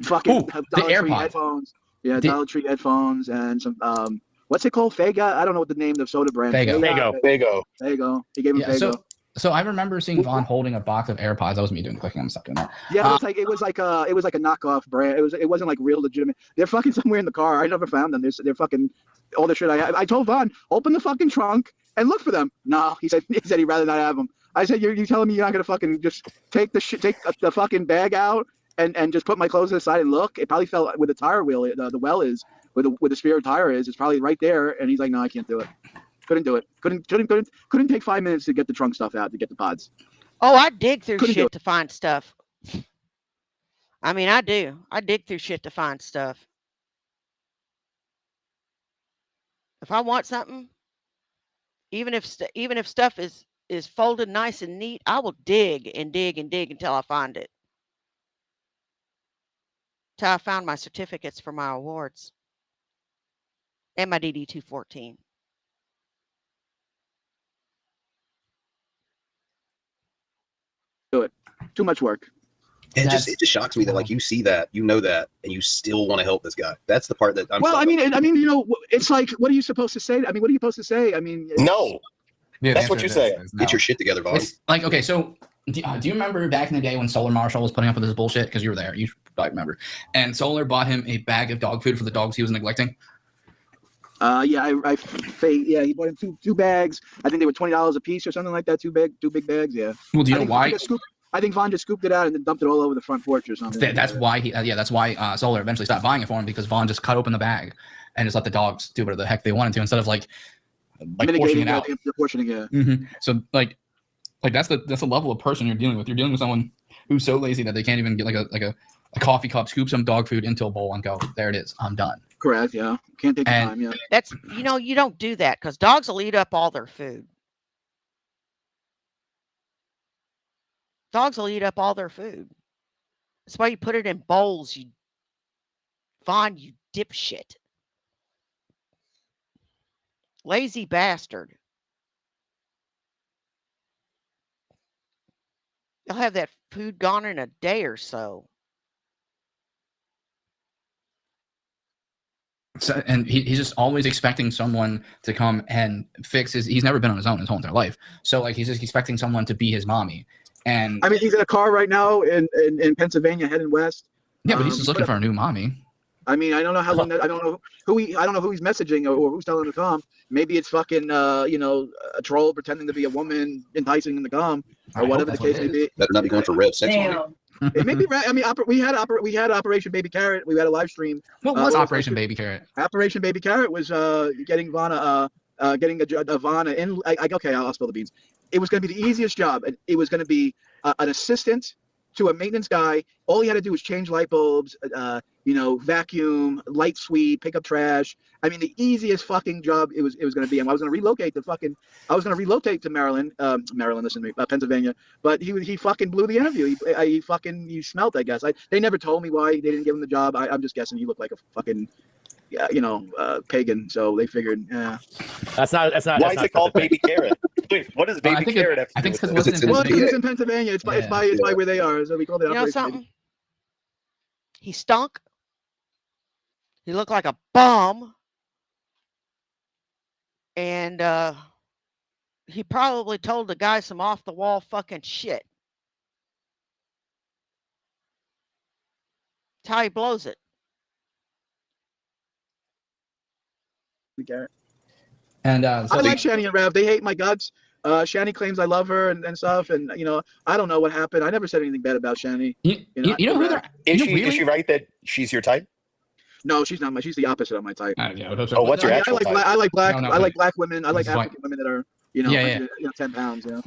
fucking Dollar Tree headphones. Yeah, Dollar Tree headphones and some what's it called? Faygo? I don't know what the name of the soda brand. Faygo. He gave him Faygo. So I remember seeing Vaughn holding a box of AirPods. That was me doing clicking on stuff doing that. Yeah, it was like a knockoff brand. It wasn't like real legitimate. They're fucking somewhere in the car. I never found them. They're fucking all the shit. I told Vaughn, open the fucking trunk and look for them. No, he said he'd rather not have them. I said, you're telling me you're not gonna fucking just take the fucking bag out and just put my clothes aside and look? It probably fell where the tire wheel, the well is, where the spare tire is. It's probably right there. And he's like, no, I can't do it. Couldn't do it. Couldn't take 5 minutes to get the trunk stuff out to get the pods. Oh, I dig through shit to find stuff. I mean, I do. I dig through shit to find stuff. If I want something, even if stuff is folded nice and neat, I will dig and dig and dig until I find it. Till I found my certificates for my awards and my DD 214. Do it. Too much work. It just shocks me that like you see that, you know that, and you still want to help this guy. That's the part that I'm. Well, I mean, it's like, what are you supposed to say? I mean, what are you supposed to say? I mean, no. Yeah, that's what you say. Get your shit together, Vaughn. Like, okay, so do you remember back in the day when Solar Marshall was putting up with this bullshit? Because you were there, you probably remember. And Solar bought him a bag of dog food for the dogs he was neglecting. Yeah, he bought him two bags. I think they were $20 a piece or something like that. Two big bags. Yeah. Well, do you know why? I think Vaughn just scooped it out and then dumped it all over the front porch or something. That's why that's why Solar eventually stopped buying it for him, because Vaughn just cut open the bag and just let the dogs do whatever the heck they wanted to, instead of like portioning it out. Portioning, yeah. Mm-hmm. So like that's the level of person you're dealing with. You're dealing with someone who's so lazy that they can't even get like a coffee cup, scoop some dog food into a bowl and go, there it is, I'm done. Correct. Yeah. Can't take the time. Yeah. That's you don't do that because dogs will eat up all their food. Dogs will eat up all their food. That's why you put it in bowls, you dipshit. Lazy bastard. You'll have that food gone in a day or so. So, and he's just always expecting someone to come and fix he's never been on his own his whole entire life. So like he's just expecting someone to be his mommy. And I mean, he's in a car right now in Pennsylvania heading west. Yeah, but he's just looking for a new mommy. I mean, I don't know how long I don't know who he's messaging or who's telling him to come. Maybe it's fucking a troll pretending to be a woman enticing him to come or whatever the case may be. Better not be going for Rev 6 on me. It may be right. I mean, we had Operation Baby Carrot. We had a live stream. What was Operation Baby Carrot? Operation Baby Carrot was getting Vaughn Vaughn in. Okay, I'll spill the beans. It was going to be the easiest job. It was going to be an assistant to a maintenance guy. All he had to do was change light bulbs, vacuum, light sweep, pick up trash. I mean, the easiest fucking job it was going to be. And I was going to relocate to Maryland, listen to me, Pennsylvania. But he fucking blew the interview. He smelt, I guess. They never told me why they didn't give him the job. I'm just guessing he looked like a fucking, pagan. So they figured, yeah. That's not. Why is it called Baby Carrot? Wait, what is Baby Carrot have to do with it? Well, it's in Pennsylvania. It's by where they are. So we call it. You know something? He stunk. He looked like a bum. And he probably told the guy some off the wall fucking shit. That's how he blows it. And I like Shani and Rev. They hate my guts. Shani claims I love her and stuff, and I don't know what happened. I never said anything bad about Shani. Is she right that she's your type? No, she's not my. She's the opposite of my type. Yeah, Oh, what's your actual type? I like black. No, I like black women. I like This is African women that are 10 pounds. You know.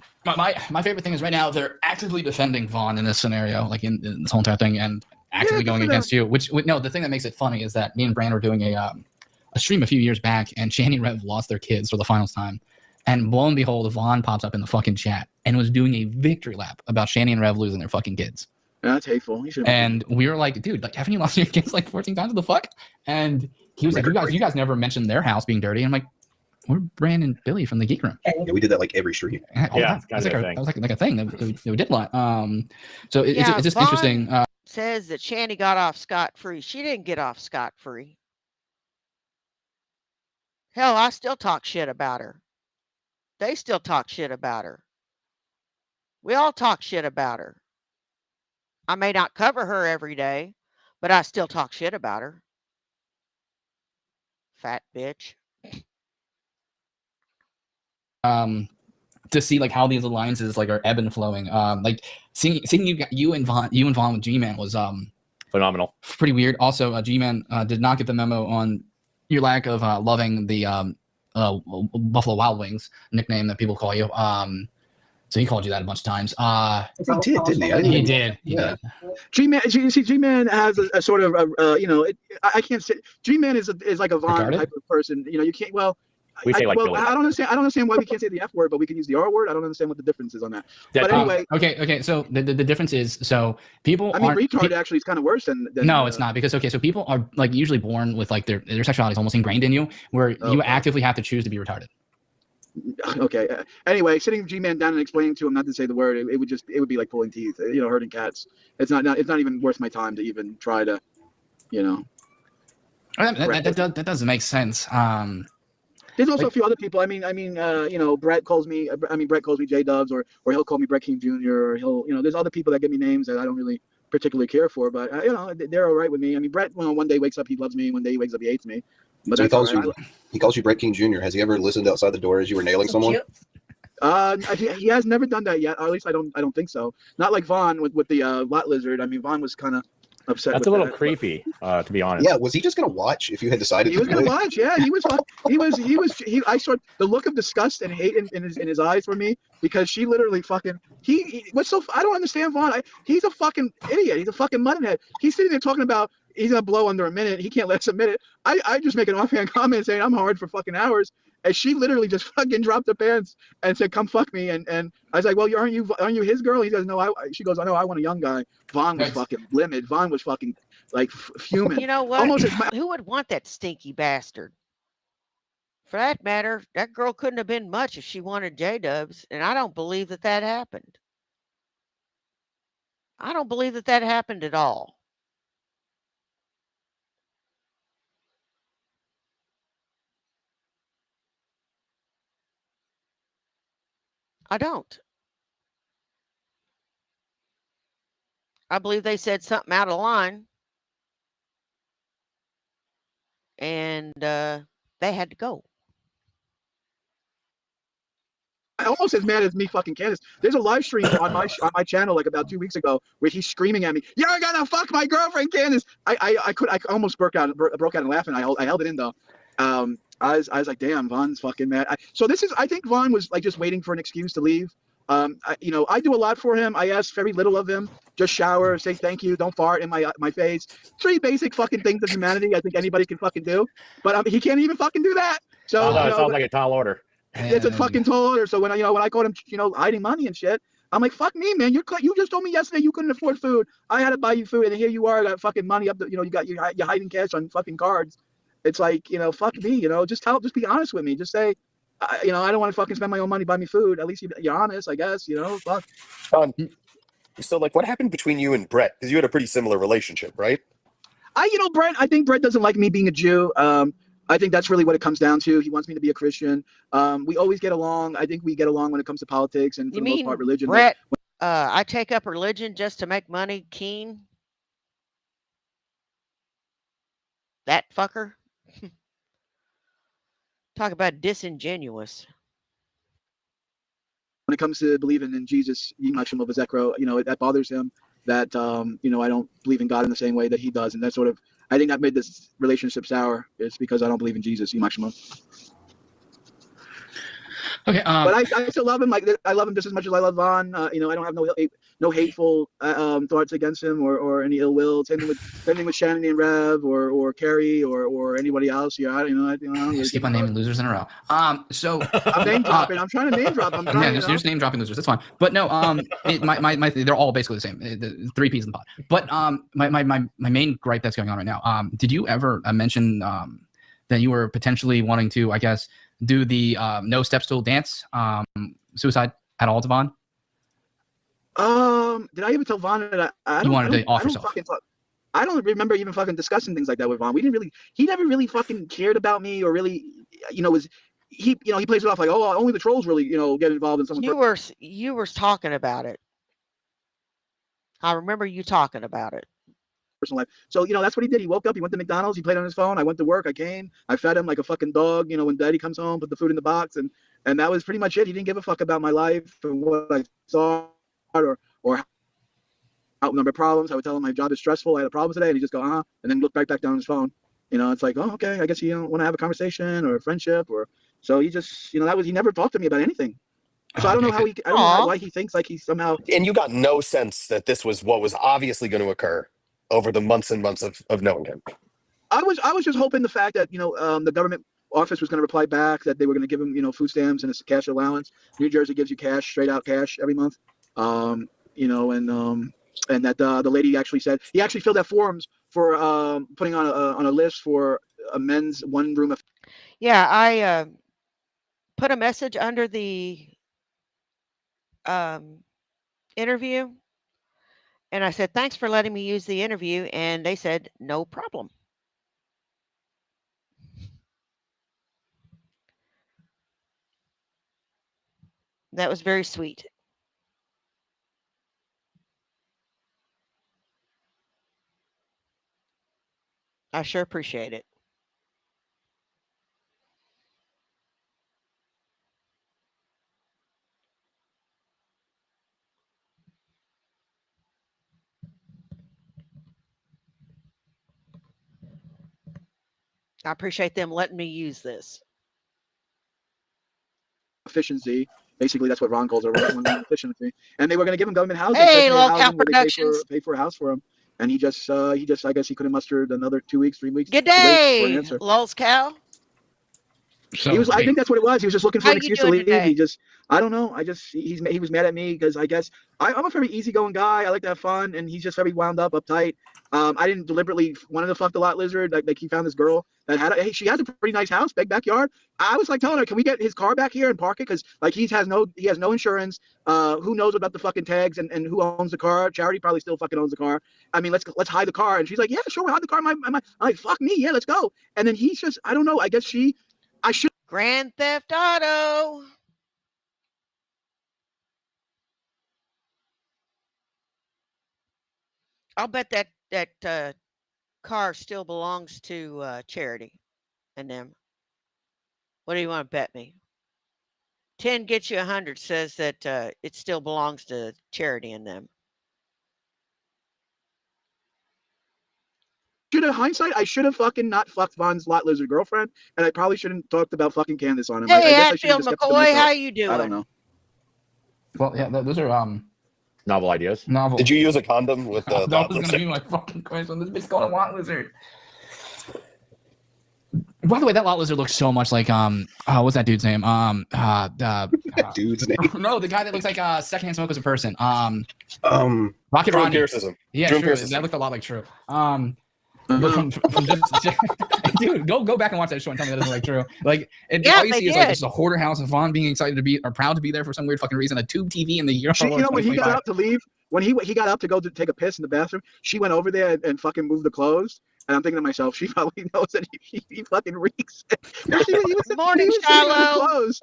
My favorite thing is right now they're actively defending Vaughn in this scenario, like in this whole entire thing, and actively going against you. Which no, the thing that makes it funny is that me and Brand were doing a stream a few years back, and Shanny and Rev lost their kids for the finals time, and lo and behold, Vaughn pops up in the fucking chat and was doing a victory lap about Shanny and Rev losing their fucking kids. Yeah, that's hateful. And we were like, dude, like, haven't you lost your kids like 14 times? What the fuck? And he was like, you guys never mentioned their house being dirty. And I'm like, we're Brand and Billy from the Geek Room. Yeah, we did that like every stream. Yeah, that was like a thing that we did a lot. So it's just Vaughn interesting. Says that Shanny got off scot-free. She didn't get off scot-free. Hell, I still talk shit about her. They still talk shit about her. We all talk shit about her. I may not cover her every day, but I still talk shit about her. Fat bitch. To see like how these alliances like are ebb and flowing. Like seeing you and Vaughn with G-Man was phenomenal. Pretty weird. Also, G-Man did not get the memo on your lack of loving the Buffalo Wild Wings nickname that people call you. So he called you that a bunch of times. He did, didn't he? He did. G-Man has a sort of I can't say G-Man is like a Vaughn type of person. You can't. Well, we say Billy. I don't understand why we can't say the F word, but we can use the R word. I don't understand what the difference is on that. But anyway. Okay. So the difference is people. I mean, retard actually is kind of worse than. No, it's not, because so people are like usually born with like their sexuality is almost ingrained in you, where you actively have to choose to be retarded. Okay. Anyway, sitting G-Man down and explaining to him not to say the word, it would be like pulling teeth. Hurting cats. It's not even worth my time to even try to, That doesn't make sense. There's also a few other people. I mean, Brett calls me J Dubs, or he'll call me Brett King Jr. Or he'll, there's other people that give me names that I don't really particularly care for, but they're all right with me. I mean, Brett, one day wakes up he loves me, one day he wakes up he hates me. But so he calls you Brett King Jr. Has he ever listened outside the door as you were nailing someone? He has never done that yet. Or at least I don't think so. Not like Vaughn with the lot lizard. I mean, Vaughn was kind of upset. That's a little creepy, to be honest. Yeah, was he just gonna watch if you had decided? He was gonna watch. Yeah, he was. I saw the look of disgust and hate in his eyes for me, because she literally fucking. He what's so? I don't understand Vaughn. He's a fucking idiot. He's a fucking muttonhead. He's sitting there talking about he's gonna blow under a minute. He can't let us a minute. I just make an offhand comment saying I'm hard for fucking hours. And she literally just fucking dropped her pants and said, "Come fuck me." And I was like, "Well, aren't you his girl?" He goes, "No, she goes, "I know, I want a young guy." Vaughn was fucking livid. Vaughn was fucking like fuming. You know what? Who would want that stinky bastard? For that matter, that girl couldn't have been much if she wanted J-Dubs, and I don't believe that happened. I don't believe that happened at all. I don't. I believe they said something out of line, and they had to go. Almost as mad as me fucking Candace. There's a live stream on my channel like about 2 weeks ago where he's screaming at me, "You're gonna fuck my girlfriend, Candace!" I almost broke out and laughing. I held it in though. I was like, damn, Vaughn's fucking mad. I think Vaughn was like just waiting for an excuse to leave. I do a lot for him. I ask very little of him. Just shower, say thank you, don't fart in my face. 3 basic fucking things of humanity I think anybody can fucking do. But he can't even fucking do that. So it sounds like a tall order. It's a fucking tall order. So when I caught him, hiding money and shit, I'm like, fuck me, man. You just told me yesterday you couldn't afford food. I had to buy you food, and here you are, got fucking money up. You got you're hiding cash on fucking cards. It's like, fuck me. Just be honest with me. Just say, I don't want to fucking spend my own money, buy me food. At least you're honest, I guess. Fuck. So like, what happened between you and Brett? Because you had a pretty similar relationship, right? Brett. I think Brett doesn't like me being a Jew. I think that's really what it comes down to. He wants me to be a Christian. We always get along. I think we get along when it comes to politics and for the most part religion. Brett, I take up religion just to make money, Keen? That fucker? Talk about disingenuous. When it comes to believing in Jesus, that bothers him. That I don't believe in God in the same way that he does, and that sort of I think that made this relationship sour. It's because I don't believe in Jesus, Maximo. Okay. But I still love him. Like I love him just as much as I love Vaughn. You know, I don't have no hateful thoughts against him or any ill will. Same thing with Shannon and Rev or Carrie or anybody else. Yeah, I don't really just keep on naming losers in a row. So I'm name dropping. I'm trying to name drop. I'm trying. Yeah, just name dropping losers. That's fine. But no, they're all basically the same. The three P's in the pot. But my main gripe that's going on right now. Did you ever mention that you were potentially wanting to, I guess, do the no step stool dance suicide at all to Vaughn? Did I even tell Vaughn that I you wanted to off yourself? I don't remember even fucking discussing things like that with Vaughn. He never really fucking cared about me or really, you know, he plays it off like, oh, only the trolls really, get involved in something. You were talking about it. I remember you talking about it. Personal life. So, that's what he did. He woke up, he went to McDonald's, he played on his phone. I went to work, I came, I fed him like a fucking dog, when daddy comes home, put the food in the box, and that was pretty much it. He didn't give a fuck about my life and what I thought or how number problems. I would tell him my job is stressful, I had a problem today, and he just go, and then look back down on his phone. It's like, oh, okay, I guess you don't want to have a conversation or a friendship or so he just, he never talked to me about anything. So I don't know I don't know why he thinks like he somehow. And you got no sense that this was what was obviously going to occur over the months and months of knowing him. I was just hoping the fact that the government office was going to reply back that they were going to give him food stamps and a cash allowance. New Jersey gives you cash, straight out cash every month. And that the lady actually said he actually filled out forms for putting on a list for a men's one room. Yeah, I put a message under the interview, and I said, thanks for letting me use the interview, and they said, no problem. That was very sweet. I sure appreciate it. I appreciate them letting me use this. Efficiency. Basically, that's what Ron calls it, efficiency. And they were going to give him government housing. Hey, Local housing where Productions. they pay for a house for him. And he just, I guess he couldn't muster another 2 weeks, 3 weeks. Good day, Lulz Cow. So, I think that's what it was. He was just looking for an excuse to leave. Today? I don't know. He was mad at me because I guess I'm a very easygoing guy. I like to have fun, and he's just very wound up, uptight. I didn't deliberately wanted to fuck the lot lizard. Like he found this girl that she has a pretty nice house, big backyard. I was like telling her, can we get his car back here and park it? Because like he has no insurance. Who knows about the fucking tags and who owns the car? Charity probably still fucking owns the car. I mean, let's hide the car. And she's like, yeah, sure, we'll hide the car. I'm like, fuck me, yeah, let's go. And then he's just, I don't know. I guess I should. Grand Theft Auto. I'll bet that car still belongs to Charity and them. What do you want to bet me? 10 gets you 100 says that it still belongs to Charity and them. Hindsight, I should have fucking not fucked Vaughn's lot lizard girlfriend, and I probably shouldn't talked about fucking Candace on him. Hey, I Hatfield McCoy, how you doing? I don't know. Well, yeah, those are novel ideas. Novel. Did you use a condom with the that was going to be my fucking question. This bitch called a lot lizard. By the way, that lot lizard looks so much like what's that dude's name? Dude's name. No, the guy that looks like secondhand smoke as a person. Rocket Ronnie. Empiricism. Yeah, True true. empiricism. That looked a lot like True. But from just dude, go back and watch that show and tell me that doesn't look like True. Like, all you see is like it's a hoarder house of Vaughn being excited to be or proud to be there for some weird fucking reason. A tube TV in the year. When he got up to leave, when he got up to go to take a piss in the bathroom, she went over there and fucking moved the clothes. And I'm thinking to myself, she probably knows that he fucking reeks. Morning, Shiloh. Clothes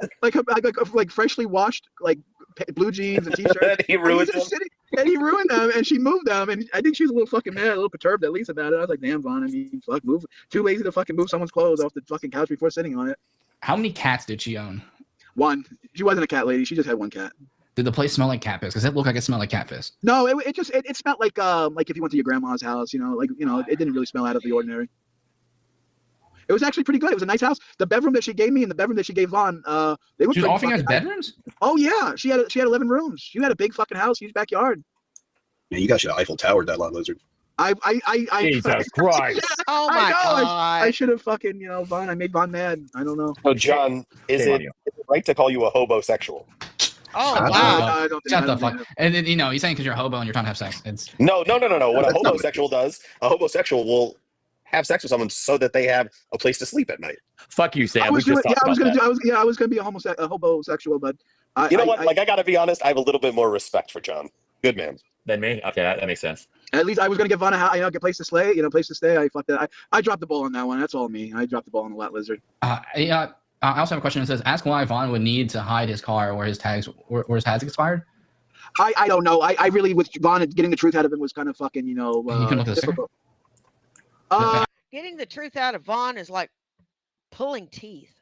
like freshly washed like blue jeans and t-shirts. He ruined them. And he ruined them, and she moved them, and I think she was a little fucking mad, a little perturbed at least about it. I was like, damn, Vaughn, I mean, fuck, too lazy to fucking move someone's clothes off the fucking couch before sitting on it. How many cats did she own? One. She wasn't a cat lady. She just had one cat. Did the place smell like cat piss? Because it looked like it smelled like cat piss. No, it just it smelled like if you went to your grandma's house, it didn't really smell out of the ordinary. It was actually pretty good. It was a nice house. The bedroom that she gave me and the bedroom that she gave Vaughn, they were. She was offering us bedrooms. Oh yeah, she had 11 rooms. She had a big fucking house, huge backyard. Man, you guys should have Eiffel Towered that lot, Lizard. I Jesus Christ! Oh my God! I should have fucking Vaughn. I made Vaughn mad. I don't know. So John, is it right to call you a hobosexual? Oh Shut wow! up. Shut the fuck. And then you're saying because you're a hobo and you're trying to have sex. It's No. What a homosexual does, a homosexual will have sex with someone so that they have a place to sleep at night. Fuck you, Sam. I was gonna be a homosexual, but you know what? I gotta be honest. I have a little bit more respect for John. Good man. Than me? Okay, that makes sense. At least I was gonna give Vaughn a house, a place to stay, place to stay. I fucked that. I dropped the ball on that one. That's all me. I dropped the ball on the Lot Lizard. I also have a question that says, ask why Vaughn would need to hide his car where his tags expired. I don't know. I really, with Vaughn, getting the truth out of him was kind of fucking, you can look at the difficult. Getting the truth out of Vaughn is like pulling teeth.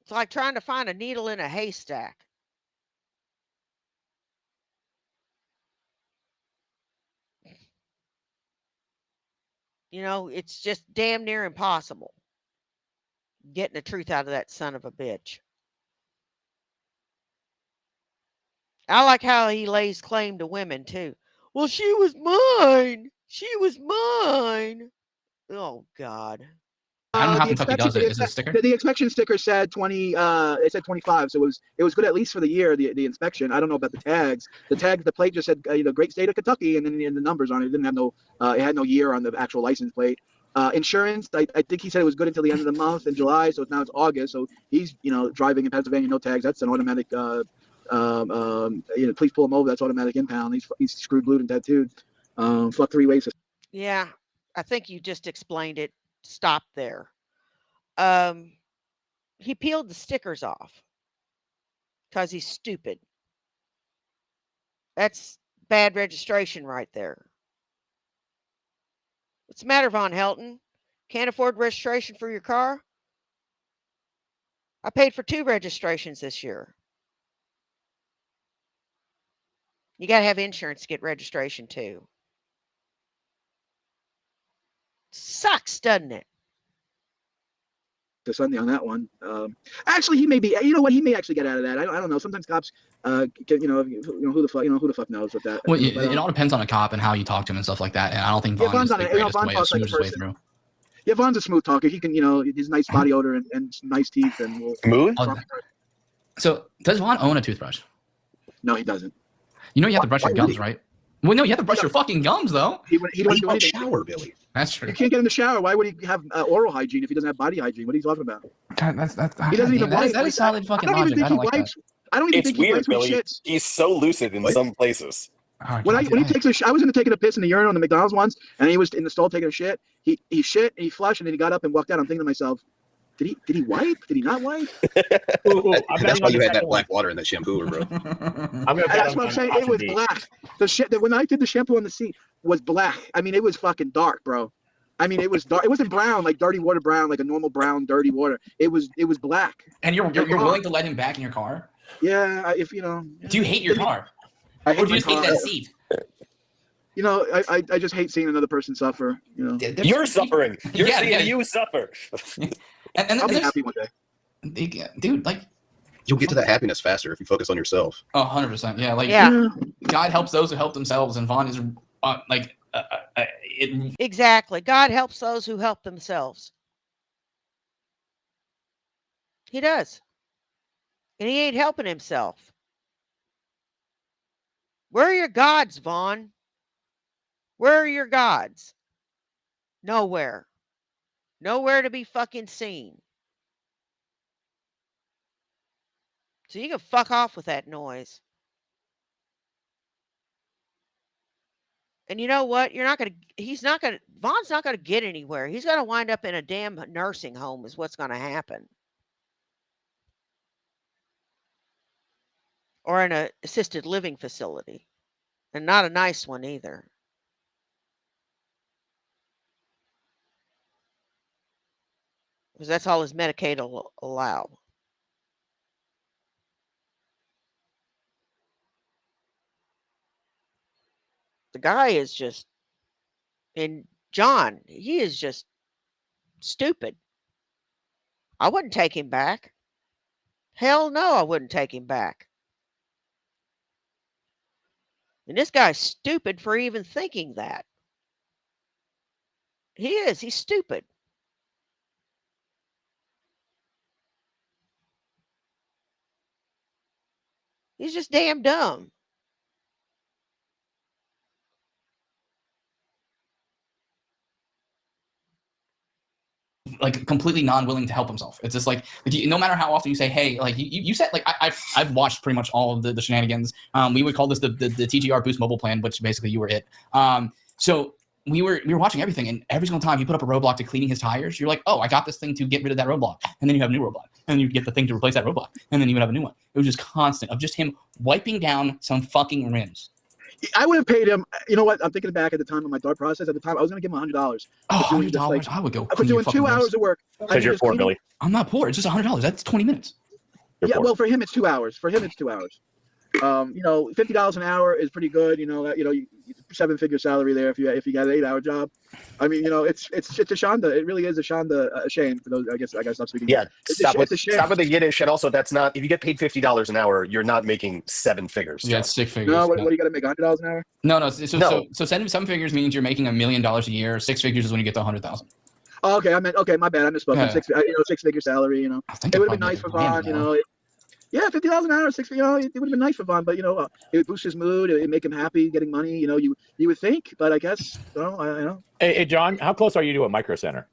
It's like trying to find a needle in a haystack. It's just damn near impossible getting the truth out of that son of a bitch. I like how he lays claim to women too. Well, she was mine. She was mine. Oh God. I don't know how Kentucky does it. Is it a sticker? The inspection sticker said 20. It said 25, so it was good at least for the year. The inspection. I don't know about the tags. The plate just said great state of Kentucky, and then the numbers on it. It didn't have it had no year on the actual license plate. Insurance. I think he said it was good until the end of the month in July. So now it's August. So he's driving in Pennsylvania, no tags. That's an automatic. Please pull him over. That's automatic impound. He's screwed, glued, and tattooed. Fuck 3 ways. Yeah, I think you just explained it. Stop there. He peeled the stickers off because he's stupid. That's bad registration right there. What's the matter, Von Helton? Can't afford registration for your car? I paid for 2 registrations this year. You got to have insurance to get registration too. Sucks, doesn't it? To Sunday on that one. Actually, he may be. You know what? He may actually get out of that. I don't know. Sometimes cops, who the fuck knows with that. Well, it all depends on a cop and how you talk to him and stuff like that. And I don't think Vaughn's the greatest way to smooth his way through. Yeah, Vaughn's a smooth talker. He can, his nice body odor and nice teeth and smooth. So, does Vaughn own a toothbrush? No, he doesn't. You have to brush your gums, right? Well, no, you have to brush your fucking gums, though. He don't do anything. Shower, Billy. That's true. You can't get in the shower. Why would he have oral hygiene if he doesn't have body hygiene? What are you talking about? He doesn't even wipe. That is solid fucking logic. I don't like that. I don't even think he wipes when he shits. He's so lucid in some places. When he takes a shit, I was going to take a piss in the urinal in the McDonald's once, and he was in the stall taking a shit. He shit and he flushed, and then he got up and walked out. I'm thinking to myself, did he wipe? Did he not wipe? That's why you had that black water in that shampoo, bro. That's what I'm saying. It was black. The shit that when I did the shampoo on the seat was black. I mean, it was fucking dark, bro. I mean, it was dark. It wasn't brown like dirty water brown, like a normal brown dirty water. It was black. And you're willing to let him back in your car? Yeah, if Do you hate your car? Or do you just hate that seat? I just hate seeing another person suffer. You're suffering. You're seeing you suffer. And I'll be happy one day. Dude, you'll get to that happiness faster if you focus on yourself. 100%. Yeah, God helps those who help themselves, and Vaughn is exactly. God helps those who help themselves. He does. And he ain't helping himself. Where are your gods, Vaughn? Where are your gods? Nowhere. Nowhere to be fucking seen. So you can fuck off with that noise. And you know what? Vaughn's not gonna get anywhere. He's gonna wind up in a damn nursing home is what's gonna happen. Or in an assisted living facility. And not a nice one either. Because that's all his Medicaid will allow. The guy is just, and John, he is just stupid. I wouldn't take him back. Hell no, I wouldn't take him back. And this guy's stupid for even thinking that. He is. He's stupid. He's just damn dumb. Like completely non-willing to help himself. It's just like no matter how often you say, hey, like you said, like I've watched pretty much all of the shenanigans. We would call this the TGR Boost mobile plan, which basically you were it. So we were watching everything, and every single time you put up a roadblock to cleaning his tires, you're like, oh, I got this thing to get rid of that roadblock, and then you have a new roadblock, and then you get the thing to replace that roadblock, and then you would have a new one. It was just constant of just him wiping down some fucking rims. I would have paid him. You know what? I'm thinking back at the time of my thought process. At the time, I was going to give him $100. Oh, $100! I would go for doing 2 hours of work. Because you're poor, Billy. I'm not poor. It's just $100. That's 20 minutes. Yeah, well, for him it's 2 hours. For him it's 2 hours. $50 an hour is pretty good. Seven-figure salary there if you got an 8-hour job. I mean, it's a shanda. It really is a shanda. A shame for those. I guess stop speaking. Yeah, stop with the Yiddish, and also that's not. If you get paid $50 an hour, you're not making 7 figures. Yeah, it's 6 figures. No, what do you got to make $100 an hour? No. So 7 figures means you're making $1 million a year. 6 figures is when you get to 100,000. Oh, okay, my bad. I misspoke. Yeah. 6-figure salary. It would have been nice for Vaughn. Yeah, $50 an hour, it would have been nice for Vaughn, but it would boost his mood, it would make him happy, getting money. You would think, but I guess Hey, John, how close are you to a Micro Center?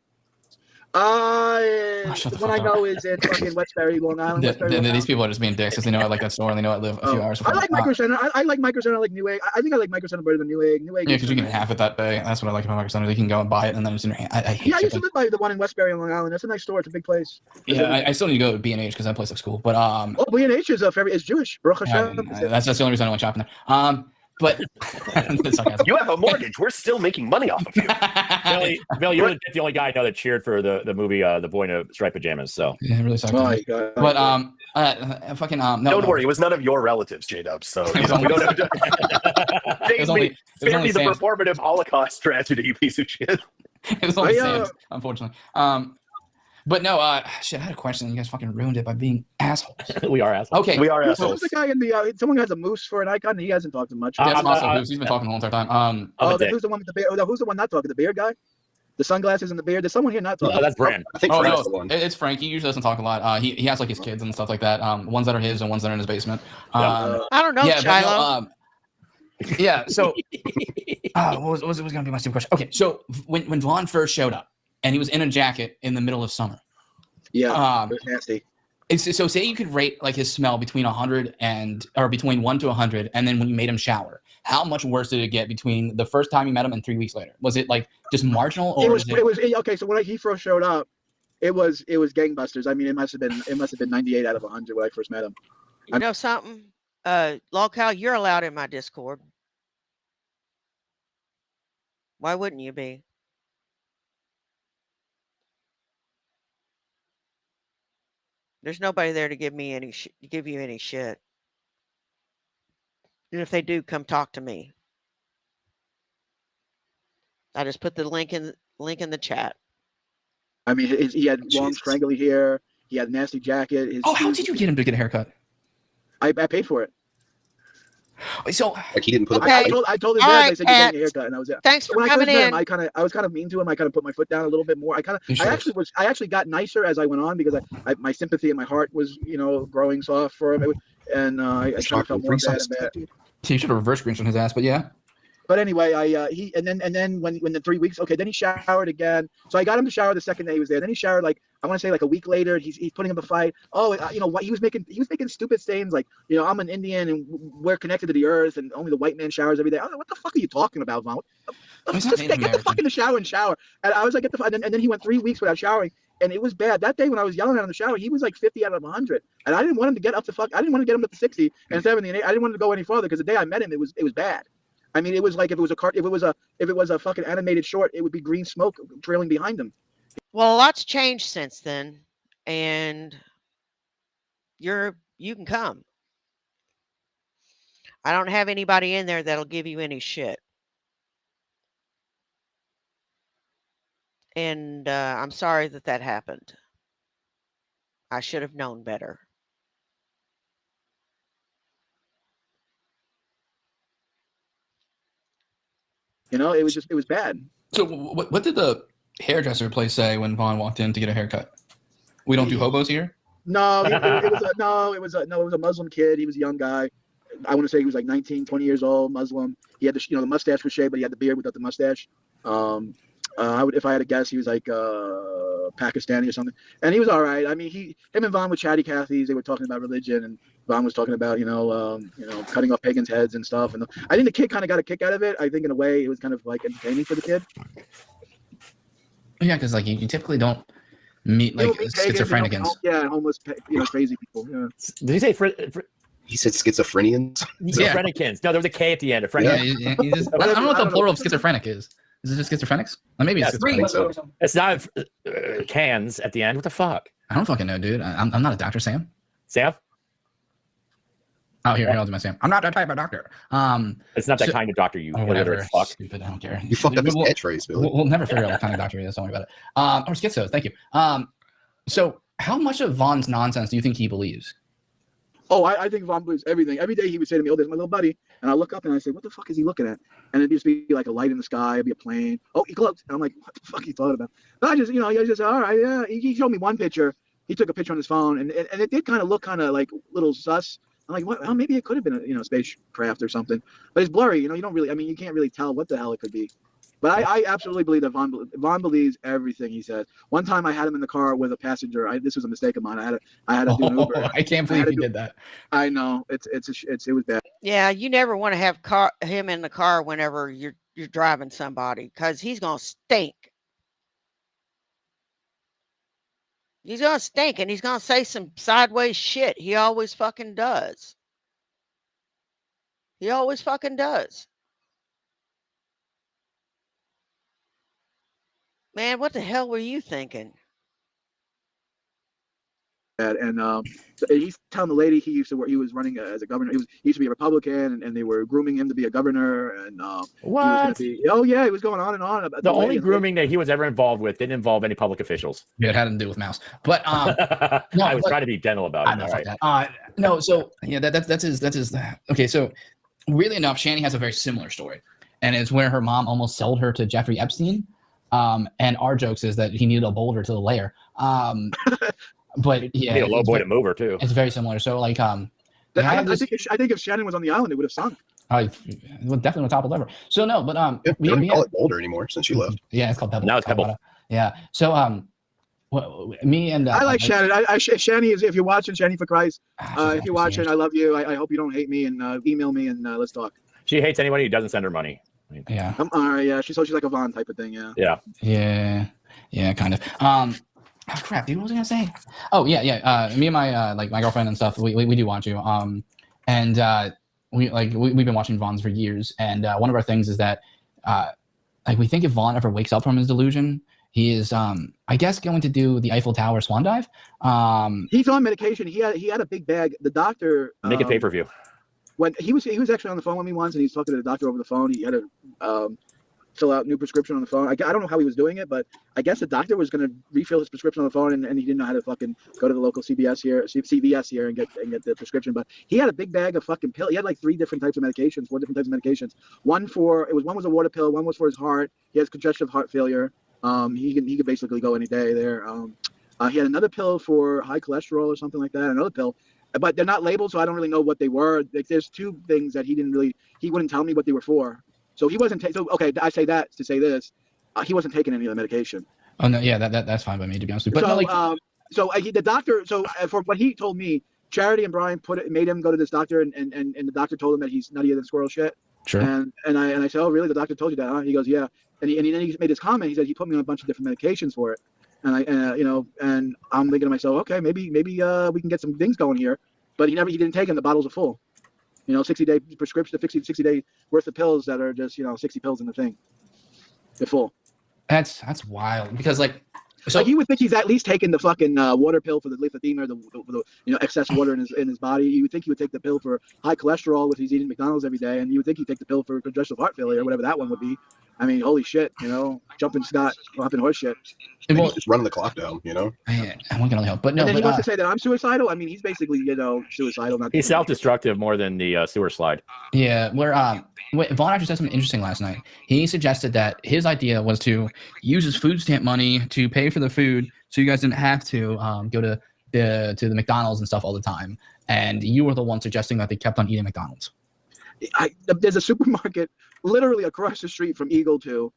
The one I know is in fucking Westbury, Long Island. These people are just being dicks because they know I like that store and they know I live a few hours. I like Micro Center. I like Micro Center. I like Newegg. I think I like Micro Center better than Newegg. Yeah, because you can half it that day. That's what I like about Micro Center. You can go and buy it and then it's in your hand. I hate I used to live by the one in Westbury, Long Island. That's a nice store. It's a big place. Yeah, I still need to go to B&H because that place looks cool. But B&H is Jewish. Baruch Hashem. That's the only reason I went shopping there. But you have a mortgage. We're still making money off of you. Billy, you're the only guy I know that cheered for the movie The Boy in Striped Pajamas. So yeah, it really sucks. Oh my God. But don't worry, it was none of your relatives, J-Dubs. So we don't have to. Spare me the performative Holocaust tragedy, you piece of shit. It was only Sam's, unfortunately. But no, shit, I had a question. You guys fucking ruined it by being assholes. We are assholes. Okay. We are assholes. Who's the guy in the, someone has a moose for an icon? He hasn't talked to much. That's also Moose. He's been talking the whole entire time. Who's the one with the beard? Who's the one not talking? The beard guy? The sunglasses and the beard? There's someone here not talking. No, that's Brand. I think Frank's the one. It's Frank. He usually doesn't talk a lot. He has like his kids and stuff like that. Ones that are his and ones that are in his basement. I don't know, Shiloh. Yeah, so what was going to be my stupid question? Okay, so when Vaughn first showed up and he was in a jacket in the middle of summer. Yeah, it was nasty. So say you could rate like his smell between 100 or between 1 to 100, and then when you made him shower, how much worse did it get between the first time you met him and 3 weeks later? Was it like just marginal? Or it was okay. So when he first showed up, it was gangbusters. I mean, it must have been 98 out of 100 when I first met him. You know something? Lolcow, you're allowed in my Discord. Why wouldn't you be? There's nobody there to give me give you any shit. And if they do, come talk to me. I just put the link in the chat. I mean, he had long, scraggly hair. He had a nasty jacket. How did you get him to get a haircut? I paid for it. So like he didn't put. Okay. I told his dad. I said, "You're getting a haircut," and I was. Thanks for when coming in. I was kind of mean to him. I kind of put my foot down a little bit more. I actually got nicer as I went on because my sympathy and my heart was growing soft for him, and I kind of felt more bad and bad. So you should have reverse screenshot his ass, but yeah. But anyway, and then when the 3 weeks, okay, then he showered again. So I got him to shower the second day he was there. Then he showered I want to say a week later. He's putting up a fight. Oh, what he was making stupid statements like I'm an Indian and we're connected to the earth and only the white man showers every day. I was like, what the fuck are you talking about, Vaughn? Just get the fuck in the shower and shower. And I was like, and then he went 3 weeks without showering. And it was bad. That day when I was yelling at him in the shower, he was like 50 out of 100. And I didn't want him to get up to I didn't want to get him up to 60 and 70 and 80. I didn't want him to go any further because the day I met him, it was bad. I mean, it was like if it was a fucking animated short, it would be green smoke trailing behind him. Well, a lot's changed since then, and you can come. I don't have anybody in there that'll give you any shit. And I'm sorry that that happened. I should have known better. It was bad. So what did the hairdresser place say when Vaughn walked in to get a haircut? We don't do hobos here. No, it was a Muslim kid. He was a young guy. I want to say he was like 19, 20 years old, Muslim. He had the mustache was shaved, but he had the beard without the mustache. If I had to guess, he was like Pakistani or something, and he was all right. I mean, him and Vaughn were chatty Cathys. They were talking about religion, and Vaughn was talking about cutting off pagans' heads and stuff. And I think the kid kind of got a kick out of it. I think in a way it was kind of like entertaining for the kid. Yeah, because like you typically don't meet like schizophrenics. Homeless, crazy people. Yeah. Did you say He said schizophrenians. Schizophrenics? No, there was a K at the end. I don't know what the plural of schizophrenic is. Is it just schizophrenics? Or maybe it's schizophrenic. It's not cans at the end. What the fuck? I don't fucking know, dude. I'm not a doctor, Sam. Sam? Oh, here, I'll do my Sam. I'm not that type of doctor. It's not that kind of doctor, you whatever. Fuck. Stupid, I don't care. You fucked up his catchphrase, Billy. We'll never figure out what kind of doctor he is. Don't worry about it. Or schizo. Thank you. So how much of Vaughn's nonsense do you think he believes? Oh, I think Vaughn believes everything. Every day he would say to me, "Oh, there's my little buddy," and I look up and I say, "What the fuck is he looking at?" And it'd just be like a light in the sky, it'd be a plane. Oh, he glows, and I'm like, "What the fuck he thought about?" But I just all right, yeah. He showed me one picture. He took a picture on his phone, and it did kind of look kind of like little sus. I'm like, what? Well, maybe it could have been a spacecraft or something, but it's blurry. You don't really. I mean, you can't really tell what the hell it could be. But I absolutely believe that Vaughn believes everything he says. One time I had him in the car with a passenger. This was a mistake of mine. I had to do an Uber. I can't believe he did that. I know it was bad. Yeah, you never want to have him in the car whenever you're driving somebody, because he's gonna stink. He's gonna stink, and he's gonna say some sideways shit. He always fucking does. He always fucking does. Man, what the hell were you thinking? And so he's telling the lady he used to work. He was running as a governor. He used to be a Republican, and they were grooming him to be a governor. And what? He was going on and on about the only grooming that he was ever involved with didn't involve any public officials. Yeah, it had to do with Mouse. But no, I was trying to be gentle about it. All right. No, so yeah, that's his. Okay, so weirdly enough, Shani has a very similar story, and it's where her mom almost sold her to Jeffrey Epstein. And our jokes is that he needed a boulder to the lair. But yeah, a low boy to move her too. It's very similar. So like, I think if Shannon was on the island, it would have sunk. Definitely on top of the lever. So no, but we don't call it boulder anymore since you left. Yeah, it's called Pebble. Now it's Pebble. Yeah. So me and I like Shannon. Shani is, if you're watching, Shani for Christ. If you're watching, I love you. I hope you don't hate me, and email me and let's talk. She hates anybody who doesn't send her money. Yeah. All right. Yeah. She's like a Vaughn type of thing. Yeah. Yeah. Kind of. Oh crap, dude. What was I gonna say? Oh yeah. Me and my my girlfriend and stuff. We do want you. And we've been watching Vaughn's for years. And one of our things is that we think if Vaughn ever wakes up from his delusion, he is I guess going to do the Eiffel Tower swan dive. He's on medication. He had a big bag. The doctor make it pay-per-view. When he was actually on the phone with me once, and he was talking to the doctor over the phone. He had to fill out new prescription on the phone. I don't know how he was doing it, but I guess the doctor was going to refill his prescription on the phone, and he didn't know how to fucking go to the local CVS here and get the prescription. But he had a big bag of fucking pills. He had like 4 different types of medications. One was a water pill. One was for his heart. He has congestive heart failure. He could basically go any day there. He had another pill for high cholesterol or something like that. Another pill. But they're not labeled, so I don't really know what they were. Like, there's 2 things that he wouldn't tell me what they were for. So he wasn't okay. I say that to say this, he wasn't taking any of the medication. Oh no, yeah, that's fine by me, to be honest with you. But the doctor. So for what he told me, Charity and Brian made him go to this doctor, and the doctor told him that he's nuttier than squirrel shit. Sure. And I said, oh really? The doctor told you that? Huh? He goes, yeah. And then he made this comment. He said he put me on a bunch of different medications for it. And and I'm thinking to myself, okay, maybe we can get some things going here. But he didn't take them. The bottles are full. 60-day prescription, 60-day worth of pills that are just 60 pills in the thing. They're full. That's wild, because you would think he's at least taking the fucking water pill for the lymphedema, the excess water in his body. You would think he would take the pill for high cholesterol, which he's eating McDonald's every day, and you would think he'd take the pill for congestive heart failure, whatever that one would be. I mean, holy shit, jumping Scott, hopping horse shit. And he's just running the clock down, I one can only hope, but no. And then but, he wants to say that I'm suicidal. I mean, he's basically, suicidal. He's self-destructive more than the sewer slide. Yeah, Vaughn actually said something interesting last night. He suggested that his idea was to use his food stamp money to pay for the food, so you guys didn't have to go to the McDonald's and stuff all the time. And you were the one suggesting that they kept on eating McDonald's. There's a supermarket literally across the street from Eagle 2.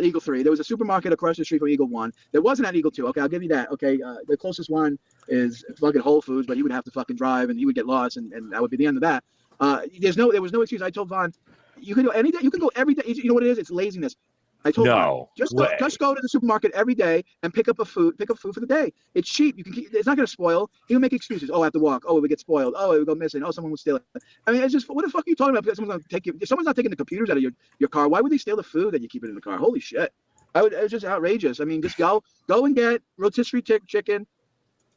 Eagle 3. There was a supermarket across the street from Eagle 1. There wasn't at Eagle 2. Okay, I'll give you that. Okay, the closest one is fucking Whole Foods, but he would have to fucking drive and he would get lost, and that would be the end of that. There was no excuse. I told Vaughn, you can do anything. You can go every day. You know what it is? It's laziness. I told Vaughn, just go to the supermarket every day and pick up food for the day. It's cheap. It's not going to spoil. He'll make excuses. Oh, I have to walk. Oh, it would get spoiled. Oh, it would go missing. Oh, someone will steal it. I mean, it's just, what the fuck are you talking about? Because if someone's not taking the computers out of your car, why would they steal the food that you keep it in the car? Holy shit. It's just outrageous. I mean, just go and get rotisserie chicken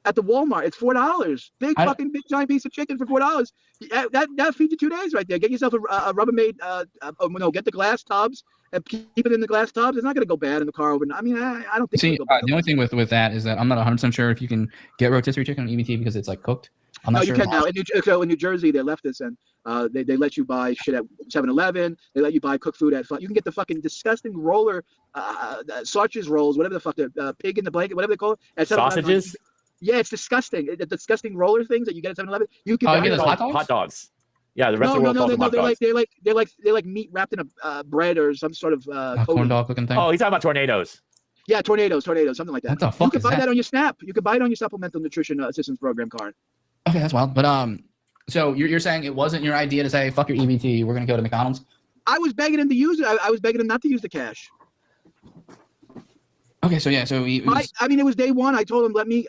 at the Walmart. It's $4. Big giant piece of chicken for $4. That feeds you 2 days right there. Get yourself a Rubbermaid. Get the glass tubs and keep it in the glass tubs. It's not going to go bad in the car overnight. I mean, I don't think. See, the only thing with that is that I'm not 100% sure if you can get rotisserie chicken on EBT because it's like cooked. I'm not sure. You can now. In New Jersey, they left this, and they let you buy shit at 7-Eleven. They let you buy cooked food at. You can get the fucking disgusting roller sausages rolls, whatever the fuck, the pig in the blanket, whatever they call it. At sausages. Yeah, it's disgusting. The disgusting roller things that you get at 7-Eleven. You can get those hot dogs. Yeah, the rest of the world calls them hot dogs. They're like meat wrapped in a bread or some sort of corn dog looking thing. Oh, he's talking about tornadoes. Yeah, tornadoes, something like that. What the fuck you can buy that on your SNAP. You can buy it on your supplemental nutrition assistance program card. Okay, that's wild. But so you're saying it wasn't your idea to say fuck your EBT, we're gonna go to McDonald's? I was begging him to use it. I was begging him not to use the cash. Okay, so yeah, so I mean, it was day one. I told him, let me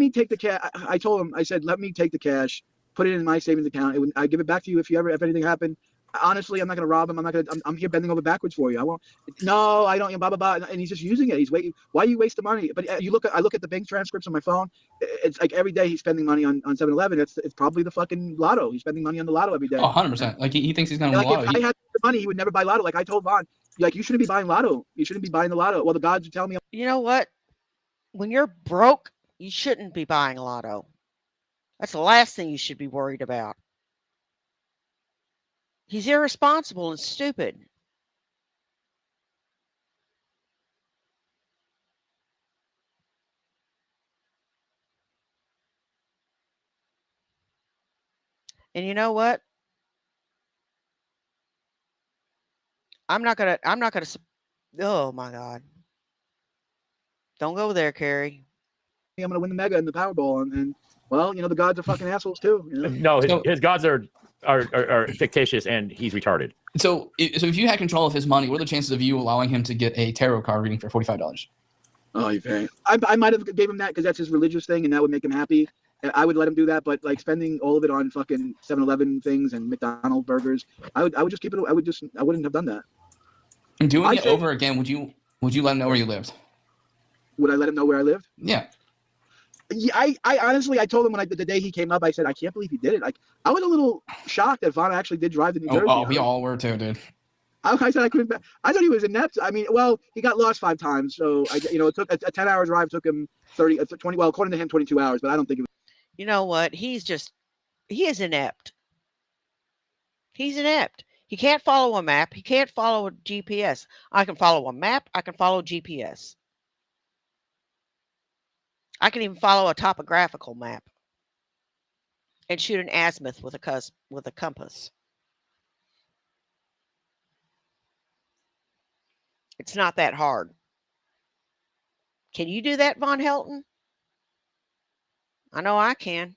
take the cash. I told him, I said, let me take the cash, put it in my savings account. I give it back to you if anything happened. Honestly, I'm not gonna rob him. I'm here bending over backwards for you. I won't. No, I don't. Blah blah blah. And he's just using it. He's waiting. Why you waste the money? But I look at the bank transcripts on my phone. It's like every day he's spending money on 7-Eleven. It's probably the fucking lotto. He's spending money on the lotto every day. 100%. Like he thinks he's gonna win lotto. If I had the money, he would never buy lotto. Like I told Vaughn, you shouldn't be buying lotto. You shouldn't be buying the lotto. Well, the gods are telling me. You know what? When you're broke, you shouldn't be buying lotto. That's the last thing you should be worried about. He's irresponsible and stupid. And you know what? I'm not gonna. Oh my God! Don't go there, Carrie. I'm gonna win the Mega and the Powerball, and well, the gods are fucking assholes too. No, his gods are fictitious, and he's retarded. So if you had control of his money, what are the chances of you allowing him to get a tarot card reading for $45? Oh, you pay. I might have gave him that because that's his religious thing, and that would make him happy. I would let him do that, but like spending all of it on fucking 7-Eleven things and McDonald's burgers, I would just keep it. I wouldn't have done that. And doing it over again, would you let him know where you lived? Would I let him know where I lived? Yeah. Yeah, I honestly, I told him the day he came up, I said, I can't believe he did it. Like, I was a little shocked that Vaughn actually did drive to New Jersey. Oh, we all were too, dude. I said I couldn't. I thought he was inept. I mean, well, he got lost 5 times, so it took a 10-hour drive. Took him 20. Well, according to him, 22 hours. But I don't think it was. You know what? He is inept. He's inept. He can't follow a map. He can't follow a GPS. I can follow a map. I can follow GPS. I can even follow a topographical map and shoot an azimuth with a compass. It's not that hard. Can you do that, Von Helton? I know I can.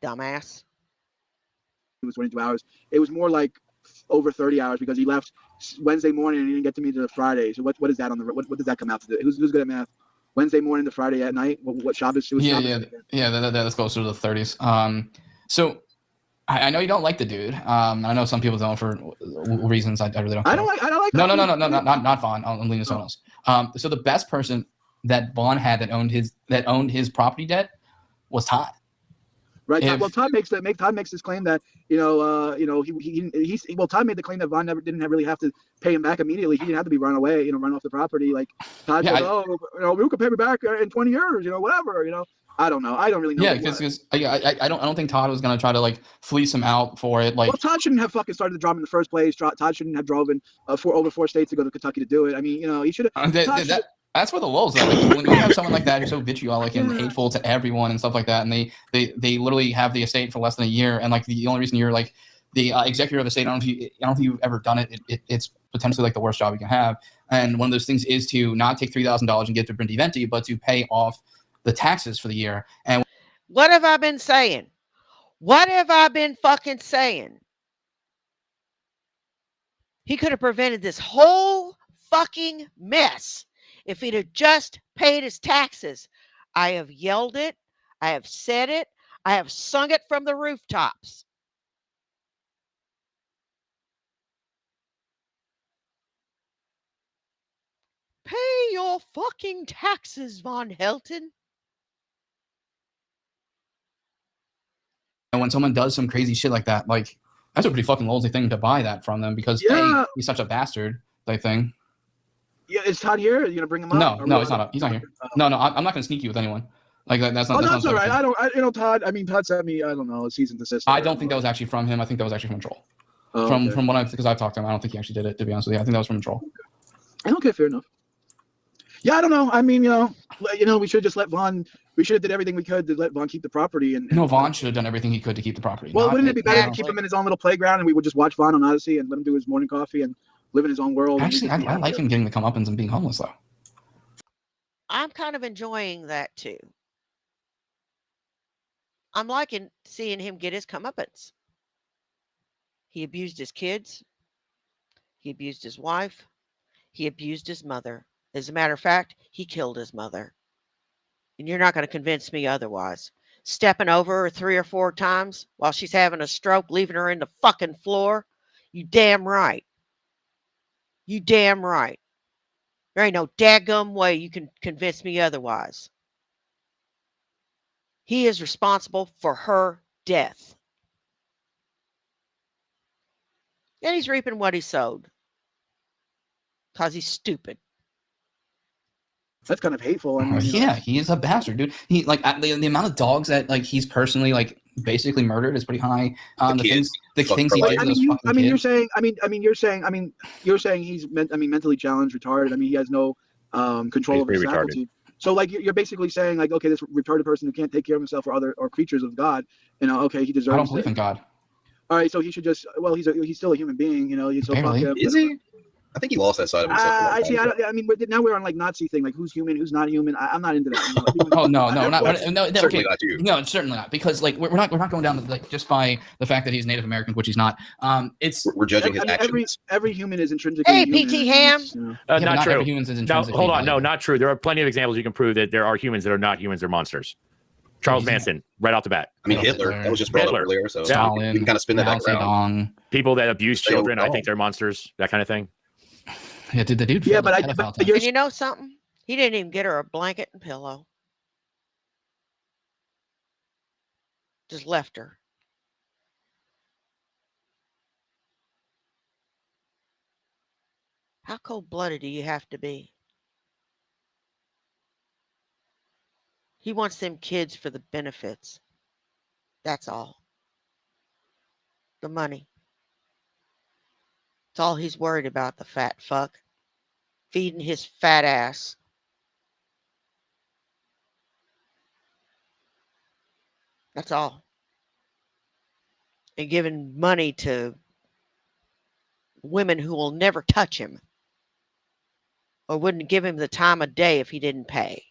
Dumbass. It was 22 hours. It was more like over 30 hours because he left Wednesday morning and he didn't get to me until Friday. So what is that on the what does that come out to do? Who's good at math? Wednesday morning to Friday at night. What Shabbos? That's closer to the 30s. So I know you don't like the dude. I know some people don't for reasons I really don't. I don't like. No, not Vaughn. I'm leaning to someone else. So the best person that Vaughn had that owned his property debt was Todd. Right. Well, Todd makes this claim that Todd made the claim that Vaughn didn't really have to pay him back immediately. He didn't have to be run away, run off the property. Like Todd says, we could pay me back in 20 years, whatever. I don't know. I don't really know. Yeah, because I don't think Todd was gonna try to like fleece him out for it. Like, well, Todd shouldn't have fucking started the drama in the first place. Todd shouldn't have driven over 4 states to go to Kentucky to do it. I mean, he should have. That's where the lulls are. Like, when you have someone like that who's so vitriolic and hateful to everyone and stuff like that, and they literally have the estate for less than a year, and like the only reason you're like the executor of the estate, I don't know if you've ever done it. It's potentially like the worst job you can have. And one of those things is to not take $3,000 and give to Brindy Venti, but to pay off the taxes for the year. And what have I been saying? What have I been fucking saying? He could have prevented this whole fucking mess if he'd have just paid his taxes. I have yelled it. I have said it. I have sung it from the rooftops. Pay your fucking taxes, Von Helton. when someone does some crazy shit like that, like that's a pretty fucking lousy thing to buy that from them because he's such a bastard type thing. Yeah, is Todd here? Are you gonna bring him up? No, he's not. He's not here. No, I'm not gonna sneak you with anyone. Like that's not. Oh, that's all right. Todd. I mean, Todd sent me. I don't know, a cease and desist. I don't think that was actually from him. I think that was actually from a troll. Oh, from what because I've talked to him, I don't think he actually did it. To be honest with you, I think that was from a troll. Okay, fair enough. Yeah, I don't know. I mean, we should have just let Vaughn. We should have did everything we could to let Vaughn keep the property. And no, Vaughn should have done everything he could to keep the property. Well, wouldn't it be better to keep him in his own little playground and we would just watch Vaughn on Odyssey and let him do his morning coffee and live in his own world? Actually, I like him getting the comeuppance and being homeless though. I'm kind of enjoying that too. I'm liking seeing him get his comeuppance. He abused his kids. He abused his wife. He abused his mother. As a matter of fact, he killed his mother. And you're not going to convince me otherwise. Stepping over her 3 or 4 times while she's having a stroke, leaving her in the fucking floor. You damn right. You damn right. There ain't no daggum way you can convince me otherwise. He is responsible for her death. And he's reaping what he sowed. Because he's stupid. That's kind of hateful. I mean, yeah, he is a bastard, dude. He like the amount of dogs that like he's personally like basically murdered is pretty high. The things he did to those fucking kids. You're saying he's mentally challenged, retarded. I mean, he has no control over his faculty. So like you're basically saying like, okay, this retarded person who can't take care of himself or creatures of God, okay, he deserves. I don't believe in God. All right, so he should just he's still a human being, So is he? I think he lost that side of himself. I see. I mean, now we're on like Nazi thing, like who's human, who's not human. I'm not into that. Oh no, Certainly not you. No, certainly not. Because like we're not going down like just by the fact that he's Native American, which he's not. We're judging his actions. Every human is intrinsically. Hey, human. PT Ham. Not true. Every humans is intrinsically. Hold on. No, not true. There are plenty of examples you can prove that there are humans that are not humans; they're monsters. Charles Manson, right off the bat. I mean, Hitler. That was just brought up earlier, so Stalin, we can kind of spin that back around. People that abuse children, I think they're monsters. That kind of thing. Yeah, the dude. Yeah, but you know something? He didn't even get her a blanket and pillow. Just left her. How cold-blooded do you have to be? He wants them kids for the benefits. That's all. The money. That's all he's worried about, the fat fuck. Feeding his fat ass. That's all. And giving money to women who will never touch him. Or wouldn't give him the time of day if he didn't pay.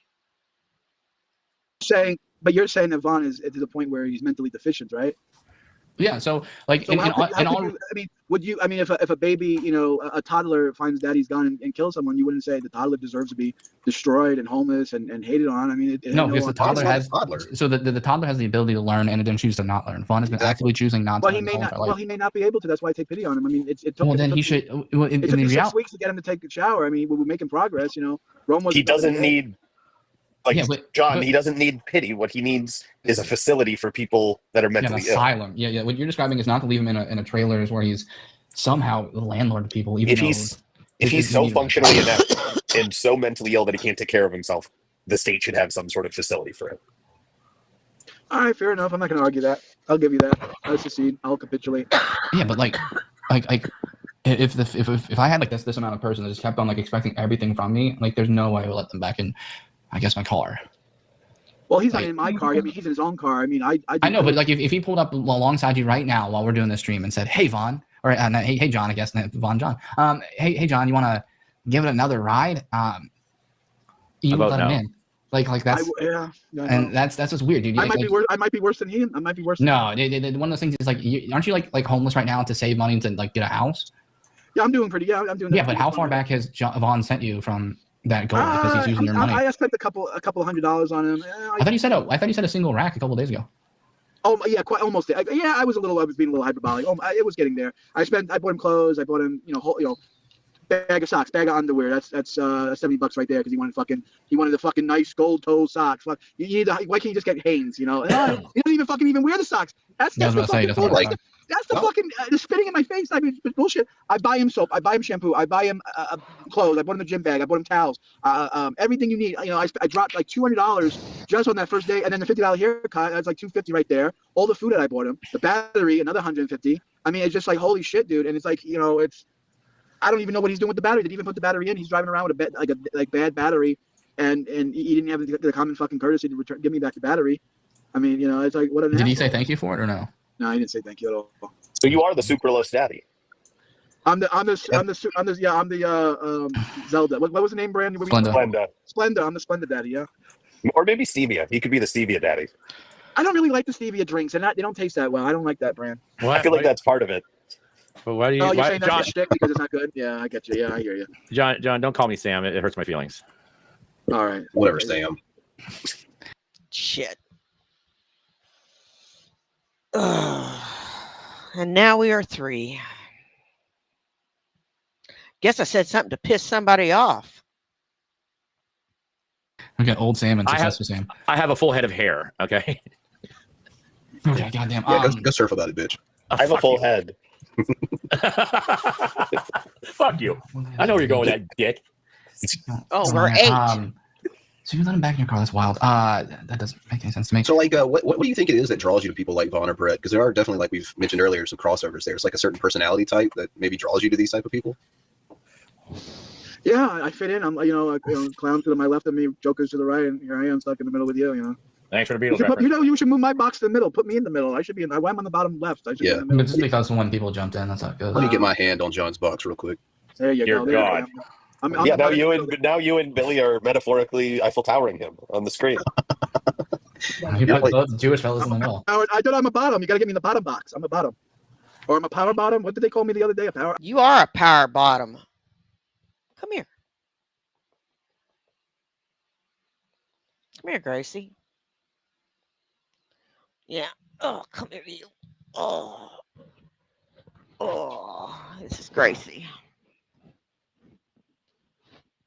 But you're saying that Vaughn is to the point where he's mentally deficient, right? Yeah. So like, if a baby, a toddler finds daddy's gun and kills someone, you wouldn't say the toddler deserves to be destroyed and homeless and hated on. I mean, because the toddler has the toddler has the ability to learn and it didn't choose to not learn. Vaughn has been actively choosing not to. Well, he may not be able to. That's why I take pity on him. I mean, it took 6 weeks to get him to take a shower. I mean, we're making progress. Rome was. He doesn't need. Like Yeah, John, he doesn't need pity. What he needs is a facility for people that are an mentally ill. asylum. Yeah. What you're describing is not to leave him in a trailer, where he's somehow the landlord to people. Even If he's so functionally inept and so mentally ill that he can't take care of himself, the state should have some sort of facility for him. All right, fair enough. I'm not going to argue that. I'll give you that. I'll secede. I'll capitulate. Yeah, but like if I had like this amount of person that just kept on like expecting everything from me, like there's no way I would let them back in, I guess, my car. Well, he's not in my car. I mean, he's in his own car. I mean, I know, but like if he pulled up alongside you right now while we're doing this stream and said, "Hey, Vaughn," or hey John, I guess Vaughn John. Hey John, you want to give it another ride? You would let him in. Like that's and that's just weird, dude. I might be worse. I might be worse than he. I might be worse. No, one of those things is like, aren't you like homeless right now to save money to like get a house? Yeah, I'm doing pretty. Yeah, I'm doing. Yeah, but how far back has Vaughn sent you from that goal? Because he's using your money. I spent a couple $100 on him. I thought you said a single rack a couple days ago. Oh yeah, quite almost. Yeah, I was being a little hyperbolic. It was getting there. I bought him clothes. I bought him, bag of socks, bag of underwear. That's $70 right there because he wanted the fucking nice gold toe socks. Fuck, you need why can't you just get Hanes? He doesn't even wear the socks. That's the fucking the spitting in my face. I mean, it's bullshit. I buy him soap. I buy him shampoo. I buy him clothes. I bought him a gym bag. I bought him towels. Everything you need. I dropped like $200 just on that first day, and then the $50 haircut. That's like $250 right there. All the food that I bought him, the battery, another $150. I mean, it's just like holy shit, dude. And it's like it's. I don't even know what he's doing with the battery. Did he even put the battery in? He's driving around with a bad battery, and he didn't have the common fucking courtesy to give me back the battery. I mean, it's like what. Did he say thank you for it or no? No, he didn't say thank you at all. So you are the sucralose daddy. I'm the Zelda. What was the name brand? Splenda. Splenda. I'm the Splenda daddy. Yeah. Or maybe stevia. He could be the stevia daddy. I don't really like the stevia drinks, and they don't taste that well. I don't like that brand. I feel like that's part of it. But why do you? Oh, you're saying that's John, a shtick because it's not good? Yeah, I get you. Yeah, I hear you. John, don't call me Sam. It hurts my feelings. All right. Whatever, Sam. Shit. And now we are 3. Guess I said something to piss somebody off. Okay, old Sam and successful Sam. I have a full head of hair. Okay. Okay, goddamn. Yeah, go surf about it, bitch. I have a full head. Fuck you. I know where you're going with that dick. Oh, we're 8. So you let him back in your car? That's wild. That doesn't make any sense to me. So, like, what do you think it is that draws you to people like Vaughn or Brett? Because there are definitely, like we've mentioned earlier, some crossovers there. It's like a certain personality type that maybe draws you to these type of people. Yeah, I fit in. I'm, clowns to my left of me, jokers to the right, and here I am stuck in the middle with you. Thanks for the Beatles reference. You should move my box to the middle. Put me in the middle. I should be why am I on the bottom left? I should be in the middle. Just because when people jumped in, that's not good. Let me get my hand on John's box real quick. There you go. God. Now you and Billy are metaphorically Eiffel Towering him on the screen. You put both Jewish fellas in the middle. I thought I'm a bottom. You got to get me in the bottom box. I'm a bottom. Or I'm a power bottom. What did they call me the other day? A power? You are a power bottom. Come here. Come here, Gracie. Yeah. Oh, come here, you. Oh, this is Gracie.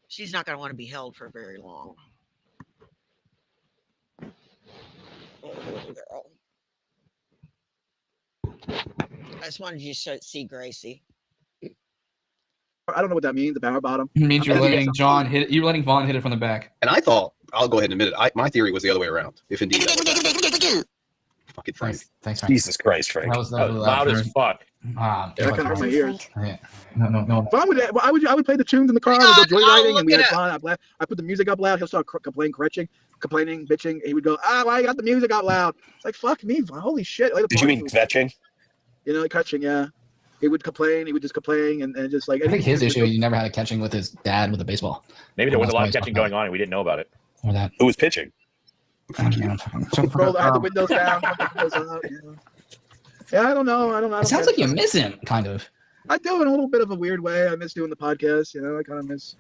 She's not going to want to be held for very long. Oh, girl. I just wanted you to see Gracie. I don't know what that means. The power bottom. It means you're letting John hit. You're letting Vaughn hit it from the back. And I thought, I'll go ahead and admit it. My theory was the other way around. If indeed that was that. Fucking Frank. Thanks, Frank. Jesus Christ, Frank. That was loud as fuck. That kind of hurt my ears. Yeah. No. I would play the tunes in the car. I would go joyriding, and we had fun. I put the music up loud. He'll start complaining, bitching. He would go, why you got the music out loud? It's like, fuck me, holy shit. Did you mean kvetching? Catching, yeah. He would complain. He would just complain and just like. I think his issue, he never had a catching with his dad with a baseball. Maybe there was a lot of catching going on and we didn't know about it. Or that. Who was pitching? I had the windows down. Yeah, I don't know. It sounds like you miss him, kind of. I do in a little bit of a weird way. I miss doing the podcast. I kind of miss.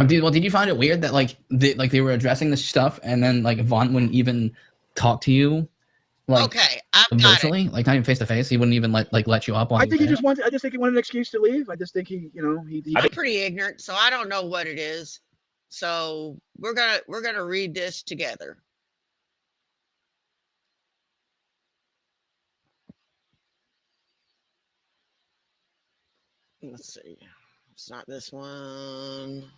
Did you find it weird that they were addressing this stuff and then like Vaughn wouldn't even talk to you? Okay, I've virtually, got it. Like not even face to face. He wouldn't even let you up on. I think he just wanted. I just think he wanted an excuse to leave. I just think he. I'm pretty ignorant, so I don't know what it is. So we're gonna read this together. Let's see. It's not this one.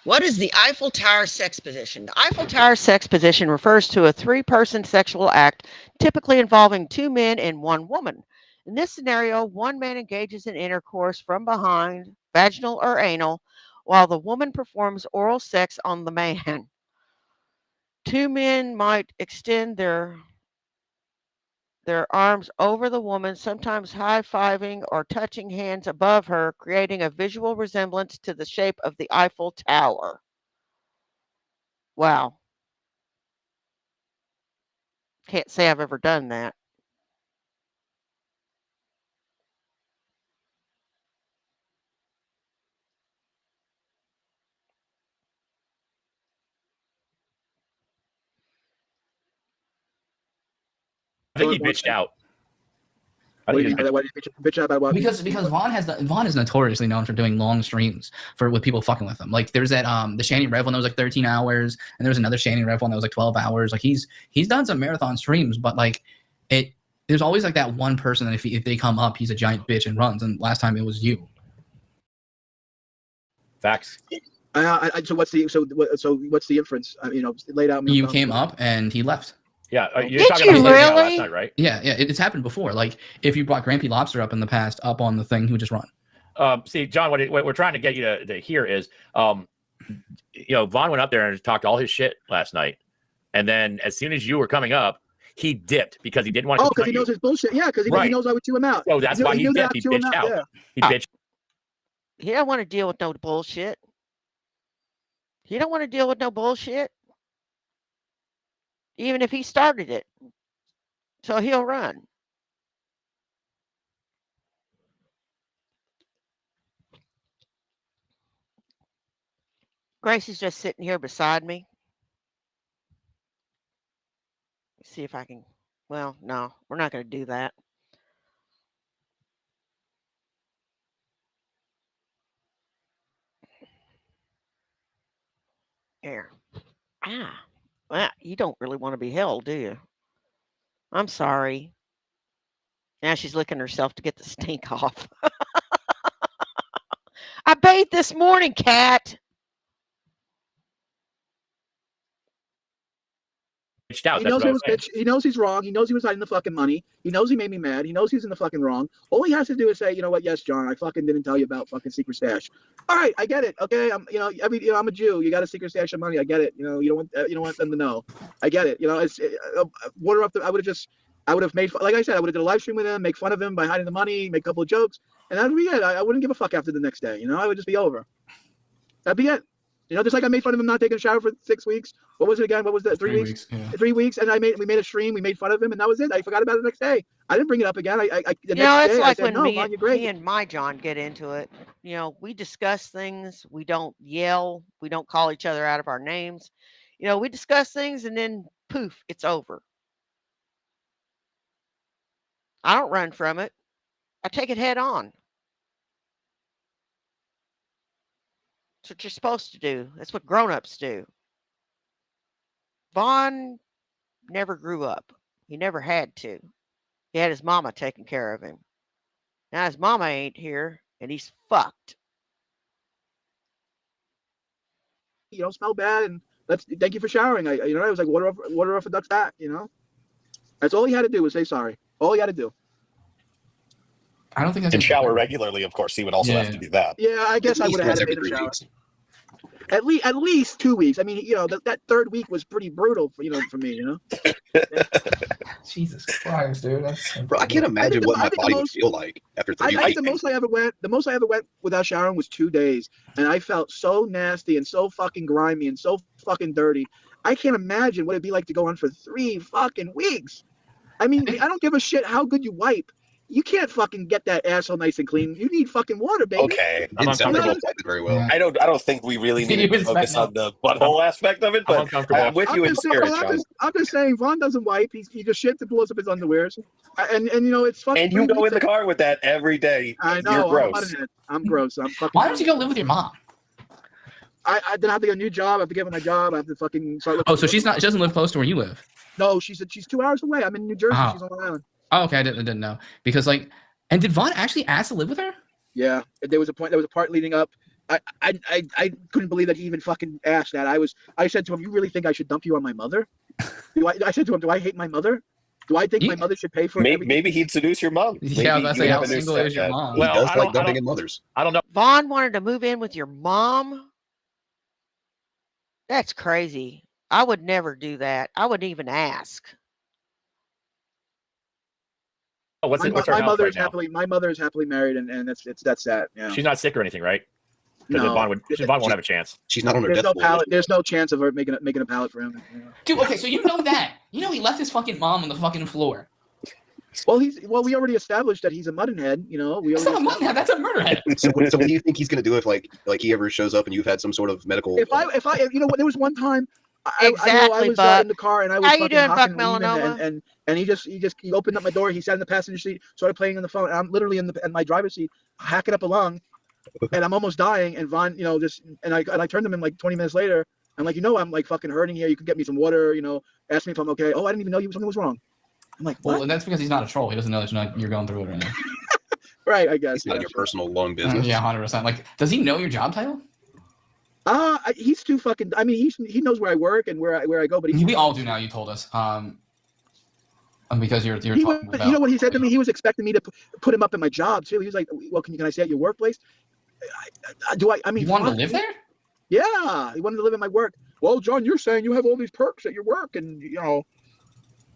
What is the Eiffel Tower sex position? The Eiffel Tower sex position refers to a three-person sexual act, typically involving two men and one woman. In this scenario, one man engages in intercourse from behind, vaginal or anal, while the woman performs oral sex on the man. Two men might extend their arms over the woman, sometimes high-fiving or touching hands above her, creating a visual resemblance to the shape of the Eiffel Tower. Wow. Can't say I've ever done that. I think he bitched out. What do you mean by that? Why did you bitch out about what? Because Vaughn is notoriously known for doing long streams with people fucking with him. Like there's that the Shanny Rev one that was like 13 hours, and there was another Shanny Rev one that was like 12 hours. Like he's done some marathon streams, but like there's always like that one person that if they come up, he's a giant bitch and runs. And last time it was you. Facts. So what's the inference? Laid out. You came up and he left. Yeah, you're Did talking you about really? last night, right? Yeah, it's happened before. Like if you brought Grampy Lobster up in the past up on the thing, he would just run. See, John, what we're trying to get you to hear is, Vaughn went up there and talked all his shit last night, and then as soon as you were coming up, he dipped because he didn't want to. Oh, because he knows his bullshit. Yeah, because he knows I would chew him out. So that's why he dipped. He bitched out. Yeah. He bitched. He don't want to deal with no bullshit. He don't want to deal with no bullshit. Even if he started it. So he'll run. Grace is just sitting here beside me. Let's see if I can. Well, no, we're not going to do that. Here. Well, you don't really want to be held, do you? I'm sorry. Now she's licking herself to get the stink off. I bathed this morning, cat. Out. He knows he knows he's wrong. He knows he was hiding the fucking money. He knows he made me mad. He knows he's in the fucking wrong. All he has to do is say, you know what? Yes, John, I fucking didn't tell you about fucking secret stash. All right, I get it. Okay, I'm I'm a Jew. You got a secret stash of money. I get it. You don't want them to know. I get it. It's water up. I would have made, like I said, I would have did a live stream with him, make fun of him by hiding the money, make a couple of jokes, and that would be it. I wouldn't give a fuck after the next day. I would just be over. That'd be it. Just like I made fun of him not taking a shower for 6 weeks. What was it again? What was that? 3 weeks? Yeah. 3 weeks, and we made a stream. We made fun of him, and that was it. I forgot about it the next day. I didn't bring it up again. The next it's day, like I said, when me and my John get into it. We discuss things. We don't yell. We don't call each other out of our names. We discuss things, and then poof, it's over. I don't run from it. I take it head on. That's what you're supposed to do. That's what grown-ups do. Vaughn never grew up. He never had to. He had his mama taking care of him. Now his mama ain't here, and he's fucked. You don't smell bad, and thank you for showering. I was like water off a duck's back. That's all he had to do was say sorry. All he had to do. I don't think that's. And shower regularly, of course. He would also have to do that. Yeah, I guess I would have had to shower. At least 2 weeks. I mean, that third week was pretty brutal for me. Jesus Christ, dude. Bro, I can't imagine what my body would feel like after 3 weeks. I think the most I ever went without showering was 2 days, and I felt so nasty and so fucking grimy and so fucking dirty. I can't imagine what it'd be like to go on for 3 fucking weeks. I mean, I don't give a shit how good you wipe. You can't fucking get that asshole nice and clean. You need fucking water, baby. Okay. Didn't sound like very well. I don't think we really need to focus on the butthole aspect of it, but I'm with you in spirit, John. I'm just saying, Vaughn doesn't wipe. He just shits and blows up his underwears. And it's fucking. And you go in the car with that every day. I know. You're gross. I'm gross. I'm fucking. Why don't you go live with your mom? I then have to get a new job. I have to get my job. I have to fucking start looking. Oh, so she doesn't live close to where you live. No, she's 2 hours away. I'm in New Jersey. Oh. She's on Long Island. Oh, okay. I didn't know because like, and did Vaughn actually ask to live with her? Yeah, there was a part leading up. I couldn't believe that he even fucking asked that. I said to him, "You really think I should dump you on my mother?" I said to him, "Do I hate my mother? Do I think my mother should pay for everything?" Maybe he'd seduce your mom. Yeah, that's like how single is your mom? He does like dumping in mothers. I don't know. Vaughn wanted to move in with your mom? That's crazy. I would never do that. I wouldn't even ask. Oh, what's her my health mother right is now? my mother is happily married, and that's that. Yeah. She's not sick or anything, right? Because No. Vaughn won't have a chance. She's not on her There's death no row. pallet. There's no chance of her making a pallet for him. You know? Dude, okay, so you know that. You know he left his fucking mom on the fucking floor. Well, we already established that he's a muttonhead. You know, That's not a muttonhead. That's a murderhead. So what do you think he's gonna do if like he ever shows up and you've had some sort of medical? If I you know what, there was one time I Exactly, was Buck. in the car and I was How you fucking doing, Buck hocking leaving, Melanoma? and he opened up my door. He sat in the passenger seat, started playing on the phone. And I'm literally in my driver's seat, hacking up a lung, and I'm almost dying. And Vaughn, you know, I turned to him like 20 minutes later. I'm like, I'm like fucking hurting here. You could get me some water. You know, ask me if I'm okay. Oh, I didn't even know something was wrong. I'm like, what? Well, that's because he's not a troll. He doesn't know that you're going through it right now. Right, I guess. It's not your personal lung business. Yeah, 100%. Like, does he know your job title? He's too fucking. I mean, he knows where I work and where I go, but We all do now. You told us. Because you're talking about. You know what he said to me? He was expecting me to put him up in my job too. He was like, "Well, can I stay at your workplace?" I mean, you wanted to live there? Yeah, he wanted to live at my work. Well, John, you're saying you have all these perks at your work, and you know,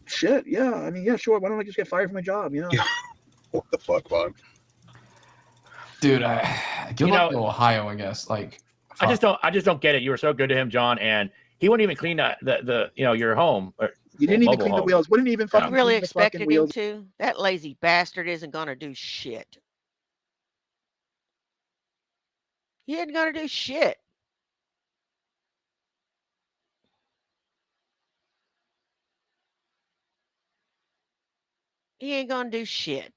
shit. Yeah, I mean, yeah, sure. Why don't I just get fired from my job? You know. Yeah. What the fuck, Bob? Dude, good luck to Ohio, I guess. Like, I just don't get it. You were so good to him, John, and he wouldn't even clean the your home. You didn't even clean the wheels. Wouldn't even fucking. You really clean the expected fucking him wheels. to? That lazy bastard isn't going to do shit. He ain't going to do shit. He ain't going to do shit.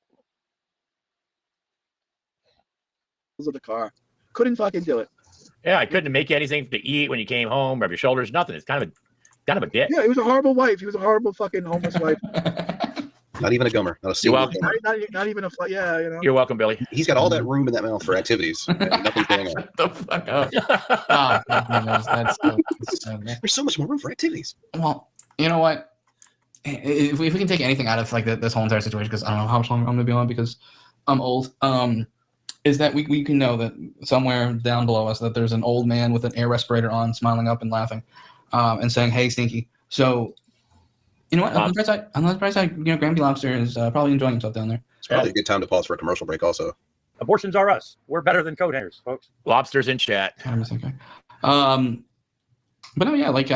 Of the car, couldn't fucking do it. Yeah, I couldn't make you anything to eat when you came home, rub your shoulders, nothing. It's kind of a dick. Yeah, he was a horrible wife. He was a horrible fucking homeless wife. Not even a gummer. Not a single gummer. Not even a yeah, you know. You're welcome, Billy. He's got all that room in that mouth for activities. Nothing's going on. Shut the fuck up. Oh, my goodness, that's so There's so much more room for activities. Well, you know what? If we can take anything out of like this whole entire situation, because I don't know how much longer I'm gonna be on because I'm old. Is that we can know that somewhere down below us that there's an old man with an air respirator on, smiling up and laughing, and saying, "Hey, Stinky." So, you know what? On the bright side, you know, Granby Lobster is probably enjoying himself down there. It's probably a good time to pause for a commercial break. Also, Abortions are us. We're better than coat hangers, folks. Lobsters in chat. Okay. But no, yeah, like,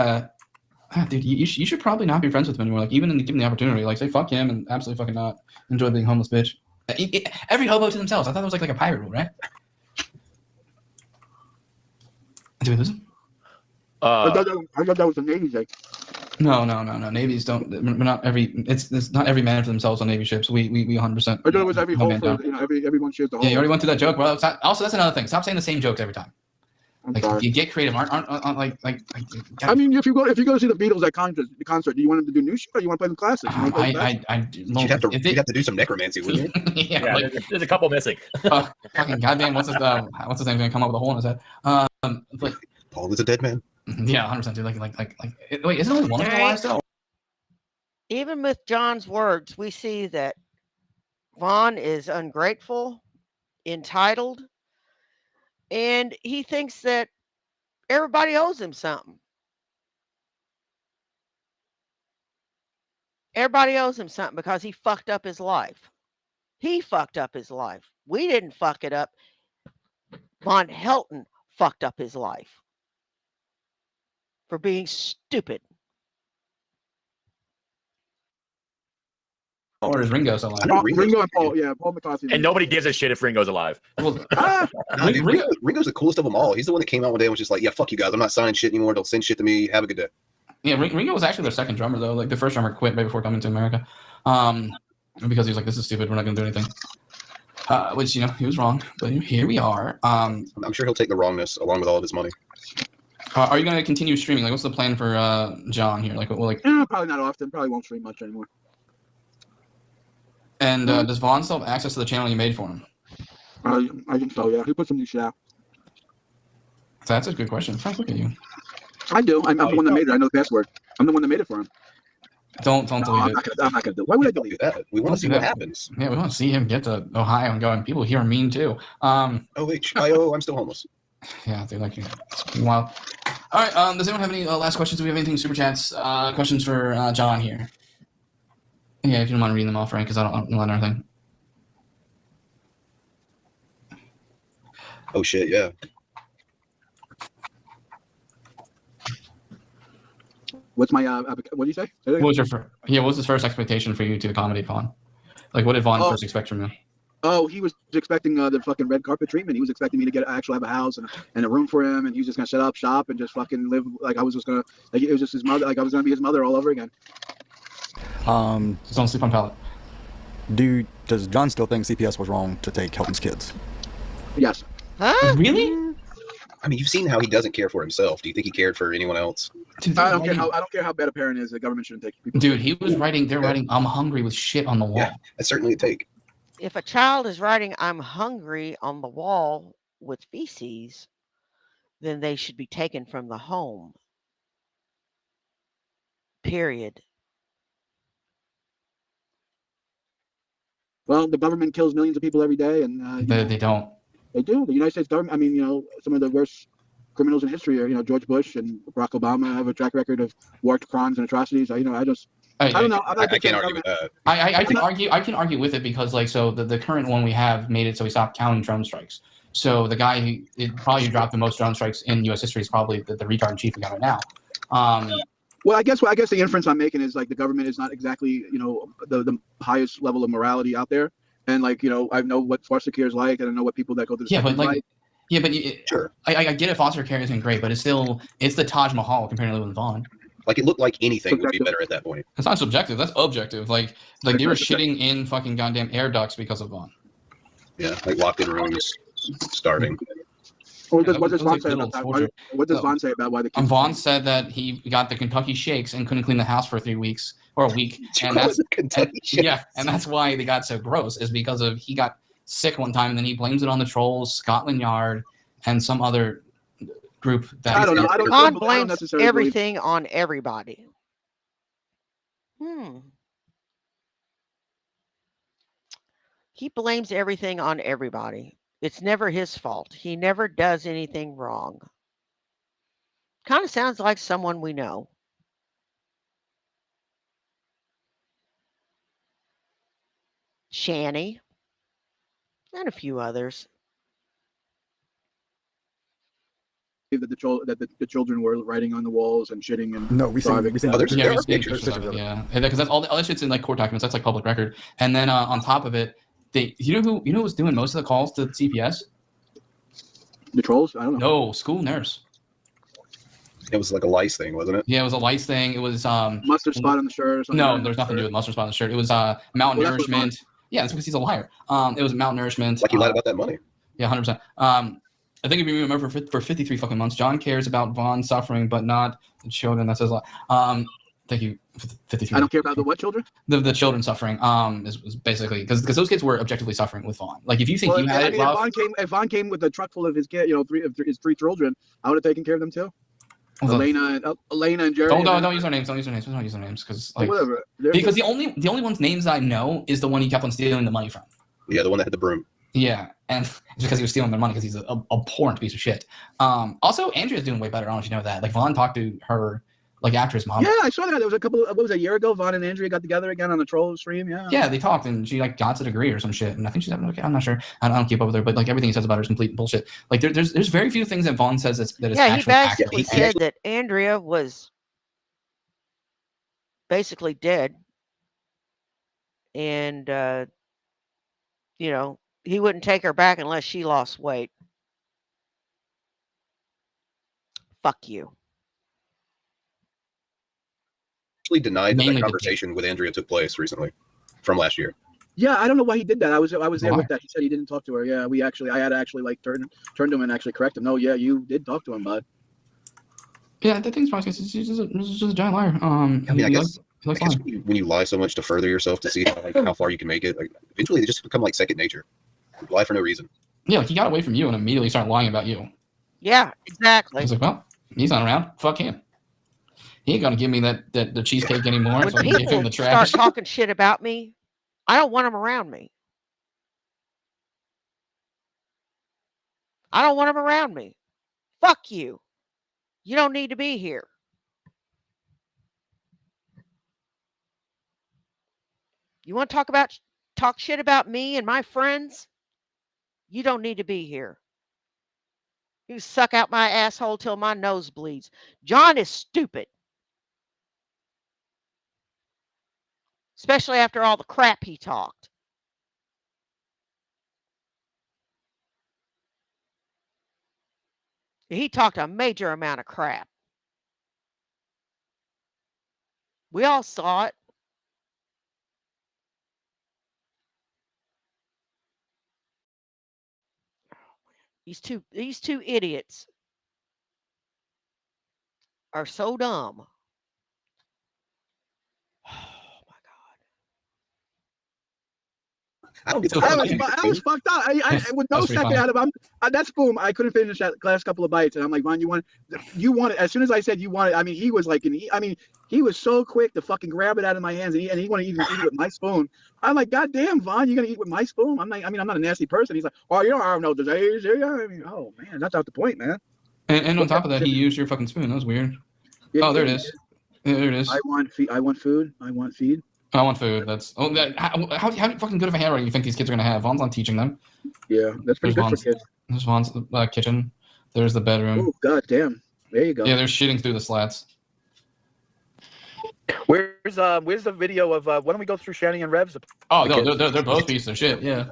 dude, you should probably not be friends with him anymore. Like, even given the opportunity, like, say fuck him and absolutely fucking not enjoy being homeless, bitch. Every hobo to themselves. I thought it was like a pirate rule, right? Did we lose him? I thought that was the Navy thing. No. Navies don't. We're not every. It's not every man for themselves on Navy ships. We 100%. I thought it was every hole for everyone shares the hole. Yeah, you already went through that joke, bro. Also, that's another thing. Stop saying the same jokes every time. I'm Like, sorry. you get creative. Aren't I mean, if you go to see the Beatles at concert, do you want them to do new shit or you want to play them classics? you'd have to do some necromancy, wouldn't you? Yeah, like, there's a couple missing. fucking goddamn, what's his name gonna come up with a hole in his head? Like, Paul is a dead man. yeah, 100%. Dude, like, wait, isn't only one of them alive still? Even with John's words, we see that Vaughn is ungrateful, entitled, and he thinks that everybody owes him something. Everybody owes him something because he fucked up his life. He fucked up his life. We didn't fuck it up. Von Helton fucked up his life for being stupid. Or is Ringo still alive? I know Ringo and Paul, Paul McCarthy. And nobody gives a shit if Ringo's alive. Well, Nah, dude, Ringo's the coolest of them all. He's the one that came out one day and was just like, "Yeah, fuck you guys. I'm not signing shit anymore. Don't send shit to me. Have a good day." yeah, Ringo was actually their second drummer though. Like the first drummer quit right before coming to America, because he was like, "This is stupid. We're not gonna do anything." Which he was wrong, but here we are. I'm sure he'll take the wrongness along with all of his money. Are you going to continue streaming? Like, what's the plan for John here? Like, probably not often. Probably won't stream much anymore. And does Vaughn still have access to the channel you made for him? I think so. Yeah, he put some new shit out. That's a good question. Frank, look at you. I do. I'm the one that made it. I know the password. I'm the one that made it for him. Don't delete it. I'm not gonna do it. Why would I delete that? We want to see what happens. Yeah, we want to see him get to Ohio and go. And people here are mean too. Oh wait, I'm still homeless. Yeah, they're like wow. All right. Does anyone have any last questions? Do we have anything super chats? Questions for John here? Yeah, if you don't mind reading them off, Frank, because I don't know anything. Oh shit, yeah. What's my what do you say? What was his first expectation for you to accommodate Vaughn? Like, what did Vaughn first expect from you? Oh, he was expecting the fucking red carpet treatment. He was expecting me to actually have a house and a room for him, and he was just gonna set up shop and just fucking live like I was just gonna like it was just his mother, like I was gonna be his mother all over again. Just don't sleep on pallet. Does John still think CPS was wrong to take Helton's kids? Yes. Huh? Really? I mean, you've seen how he doesn't care for himself. Do you think he cared for anyone else? Dude, I don't care how bad a parent is. The government shouldn't take people. Dude, he was writing. They're writing, "I'm hungry" with shit on the wall. Yeah, that's certainly a take. If a child is writing "I'm hungry" on the wall with feces, then they should be taken from the home. Period. Well, the government kills millions of people every day, and They don't. They do. The United States government. I mean, some of the worst criminals in history are, George Bush and Barack Obama have a track record of war crimes and atrocities. I don't know. I can't argue with that. I can argue with it because the current one we have made it so we stopped counting drone strikes. So the guy who probably dropped the most drone strikes in U.S. history is probably the retard in chief we got right now. Well, I guess the inference I'm making is like the government is not exactly the highest level of morality out there, and I know what foster care is like, and I know what people that go to the sure. I get it. Foster care isn't great, but it's the Taj Mahal compared to living with Vaughn. Like it looked like anything would be better at that point. That's not subjective. That's objective. Like they were shitting in fucking goddamn air ducts because of Vaughn. Yeah, like locked in rooms, starving. What does Vaughn say about that? What does Vaughn say about why the kids? Vaughn said that he got the Kentucky Shakes and couldn't clean the house for 3 weeks or a week, and that's why they got so gross. Is because he got sick one time and then he blames it on the trolls, Scotland Yard, and some other group that I don't know. Vaughn blames everything on everybody. He blames everything on everybody. It's never his fault. He never does anything wrong. Kind of sounds like someone we know. Shanny. And a few others. That the children were writing on the walls and shitting and no, we seen there are pictures of it. Yeah, because that's all that shit's in like court documents. That's like public record. And then on top of it, you know who was doing most of the calls to CPS? The trolls? I don't know. No, school nurse. It was like a lice thing, wasn't it? Yeah, it was a lice thing. It was mustard spot on the shirt or something. No, there's nothing to do with mustard spot on the shirt. It was malnourishment. Yeah, that's because he's a liar. It was malnourishment. Like he lied about that money. Yeah, 100%. I think if you remember for 53 fucking months, John cares about Vaughn suffering, but not the children. That says a lot. Thank you. 53. I don't care about the what children? The children suffering. Is basically because those kids were objectively suffering with Vaughn. Like if you think you had it rough, if Vaughn came with a truck full of his kid, his 3 children, I would have taken care of them too. Elena and Jerry. Don't use their names. Don't use their names because whatever. Because the only one's names I know is the one he kept on stealing the money from. Yeah, the one that had the broom. Yeah, and it's because he was stealing their money because he's a abhorrent piece of shit. Also, Andrea's doing way better. I don't know if you know that. Like Vaughn talked to her like after his mom. Yeah, I saw that. There was a year ago, Vaughn and Andrea got together again on the troll stream. Yeah. Yeah, they talked and she like got a degree or some shit. And I think she's having I'm not sure. I don't keep up with her, but like everything he says about her is complete bullshit. Like there's very few things that Vaughn says that is actually accurate. He said that Andrea was basically dead, and he wouldn't take her back unless she lost weight. Fuck you. Actually denied that conversation with Andrea took place recently from last year. Yeah, I don't know why he did that. I was there with that. He said he didn't talk to her. Yeah, I had to actually like turn to him and actually correct him. No, yeah, you did talk to him, bud. Yeah, the thing's probably he's just a giant liar. I mean, I guess, he likes I guess lying. when you lie so much to further yourself to see how far you can make it, like, eventually they just become like second nature. You lie for no reason. Yeah, like he got away from you and immediately started lying about you. Yeah, exactly. He's like, well, he's not around. Fuck him. He ain't gonna give me the cheesecake anymore, When so I can give him people the start trash. talking shit about me, I don't want them around me. I don't want them around me. Fuck you. You don't need to be here. You want to talk shit about me and my friends? You don't need to be here. You suck out my asshole till my nose bleeds. John is stupid, especially after all the crap he talked. He talked a major amount of crap. We all saw it. These two idiots are so dumb. Oh my I don't get the So fuck funny. I was fucked up. I with no That's pretty second funny. out of that's boom. I couldn't finish that last couple of bites, and I'm like, Vaughn, you want it? As soon as I said you want it, I mean, he was like, he was so quick to fucking grab it out of my hands, and he wanted to even eat it with my spoon. I'm like, God damn, Vaughn, you gonna eat with my spoon? I'm like, I mean, I'm not a nasty person. He's like, oh, you don't have no disease. I mean, oh man, that's not the point, man. And on top of that, he used your fucking spoon. That was weird. Yeah, Oh, there it is. There it is. I want food. I want feed. I want food. That's how fucking good of a handwriting you think these kids are gonna have? Vaughn's not teaching them. Yeah, that's pretty good for kids. There's Vaughn's kitchen. There's the bedroom. Oh god damn! There you go. Yeah, they're shitting through the slats. Where's the video of why don't we go through Shanny and Rev's? Oh no, they're both pieces of shit. Yeah.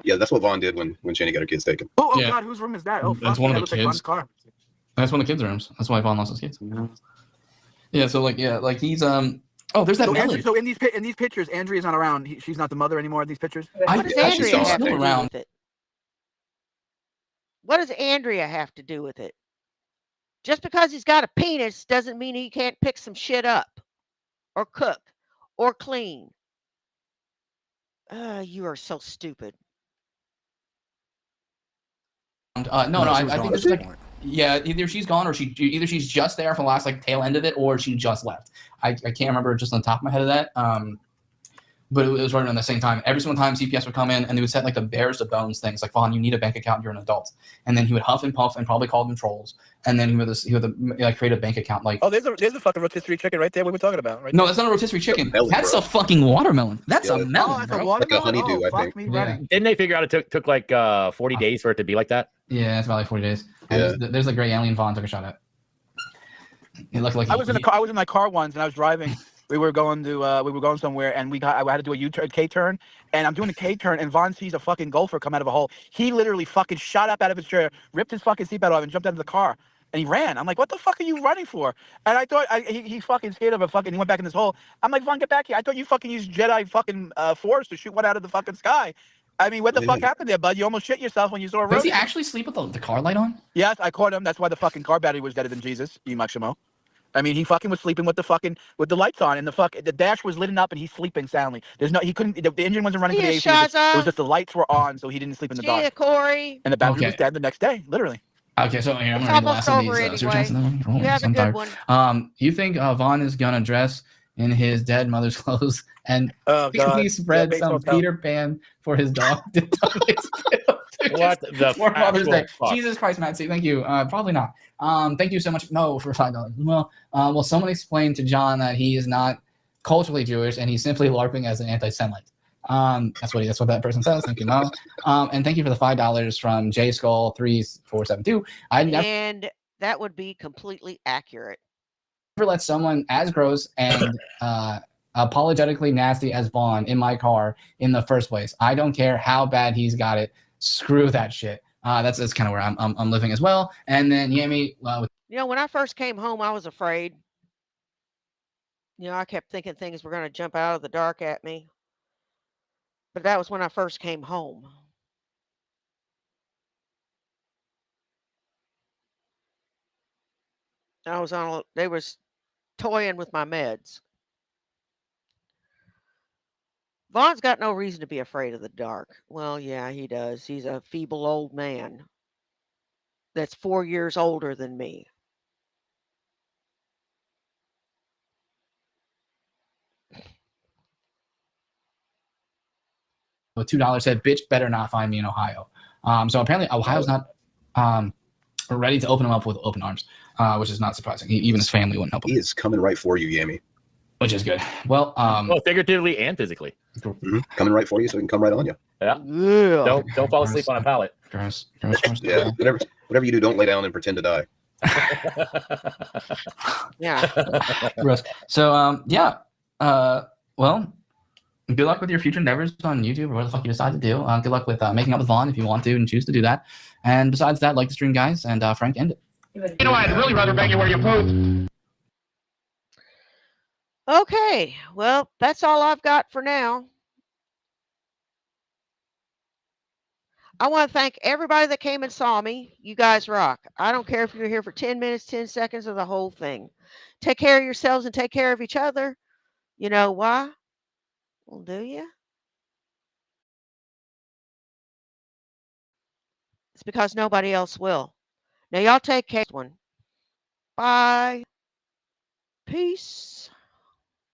Yeah, that's what Vaughn did when Shani got her kids taken. Oh Yeah. God, whose room is that? Oh, That's fuck, one of that the looks like kids. Vaughn's car. That's one of the kids' rooms. That's why Vaughn lost his kids. Yeah. So like he's Oh, there's that So, melon. so in these pictures, Andrea's not around. She's not the mother anymore in these pictures. What does I actually Andrea saw have to it. do Around. with it? What does Andrea have to do with it? Just because he's got a penis doesn't mean he can't pick some shit up or cook or clean. You are so stupid. No, she I was think gone it's at like that point. yeah, either she's gone or she's just there for the last like tail end of it, or she just left. I can't remember just on the top of my head of that. But it was right around the same time. Every single time CPS would come in and they would set like the bears to bones things, like Vaughn, you need a bank account, you're an adult. And then he would huff and puff and probably call them trolls. And then he would like create a bank account. Like, Oh, there's a fucking rotisserie chicken right there. What we're talking about, right? no, that's not a rotisserie chicken. melon, That's bro. a fucking watermelon. That's Yeah, a that's- melon, Oh, that's a bro. watermelon. honeydew, Oh, I fuck think. me Yeah. running. Didn't they figure out it took like 40 days for it to be like that? Yeah, it's about like 40 days. And there's the gray alien Vaughn took a shot at. It looked like I was in my car once, and I was driving. We were going somewhere, and I had to do a U-turn, K-turn, and I'm doing a K-turn, and Vaughn sees a fucking gopher come out of a hole. He literally fucking shot up out of his chair, ripped his fucking seatbelt off, and jumped out of the car. And he ran. I'm like, what the fuck are you running for? And I thought he fucking scared of a fucking. He went back in his hole. I'm like, Vaughn, get back here. I thought you fucking used Jedi fucking force to shoot one out of the fucking sky. I mean, what the fuck happened there, bud? You almost shit yourself when you saw a Does road. he actually sleep with the car light on? Yes, I caught him. That's why the fucking car battery was deader than Jesus, you Maximo. I mean, he fucking was sleeping with the lights on, and the dash was lit up, and he's sleeping soundly. He couldn't. The engine wasn't running to the AC. It was just the lights were on, so he didn't sleep in the See ya, dark. Corey. And the battery was Okay. dead the next day, literally. Okay, so here I'm It's gonna read the last almost of these over super chats. anyway. You have a I'm good tired. one. You think Vaughn is gonna dress in his dead mother's clothes and Oh God! he spread Yeah, some baseball Peter Pan for his dog to tuck his What the for Mother's Day? fuck? Jesus Christ, Matsy, thank you. Probably not. Thank you so much. No, for $5. Well, will someone explain to John that he is not culturally Jewish and he's simply LARPing as an anti-Semite? That's what that person says. Thank you, Mo. And thank you for the $5 from J Skull 3472. I never And that would be completely accurate. let someone as gross and apologetically nasty as Vaughn in my car in the first place. I don't care how bad he's got it. Screw that shit. That's kind of where I'm living as well. And then Yami, When I first came home, I was afraid. I kept thinking things were going to jump out of the dark at me. But that was when I first came home. They was toying with my meds. Vaughn's got no reason to be afraid of the dark. Well, yeah, he does. He's a feeble old man that's 4 years older than me. With $2 said, "Bitch, better not find me in Ohio." So apparently, Ohio's not ready to open him up with open arms, which is not surprising. Even his family wouldn't help him. He is coming right for you, Yami. Which is good. Well, figuratively and physically. Coming right for you, so he can come right on you. Yeah. Don't fall asleep on a pallet. Gross. Yeah. Whatever you do, don't lay down and pretend to die. Yeah. Gross. So well, good luck with your future endeavors on YouTube or what the fuck you decide to do. Good luck with making up with Vaughn if you want to and choose to do that. And besides that, like the stream, guys, and Frank, end it. You know, I'd really rather beg you where you poop. Okay, well, that's all I've got for now. I want to thank everybody that came and saw me. You guys rock. I don't care if you're here for 10 minutes, 10 seconds, or the whole thing. Take care of yourselves and take care of each other. You know why? Well, do you? It's because nobody else will. Now, y'all take care. Bye. Peace.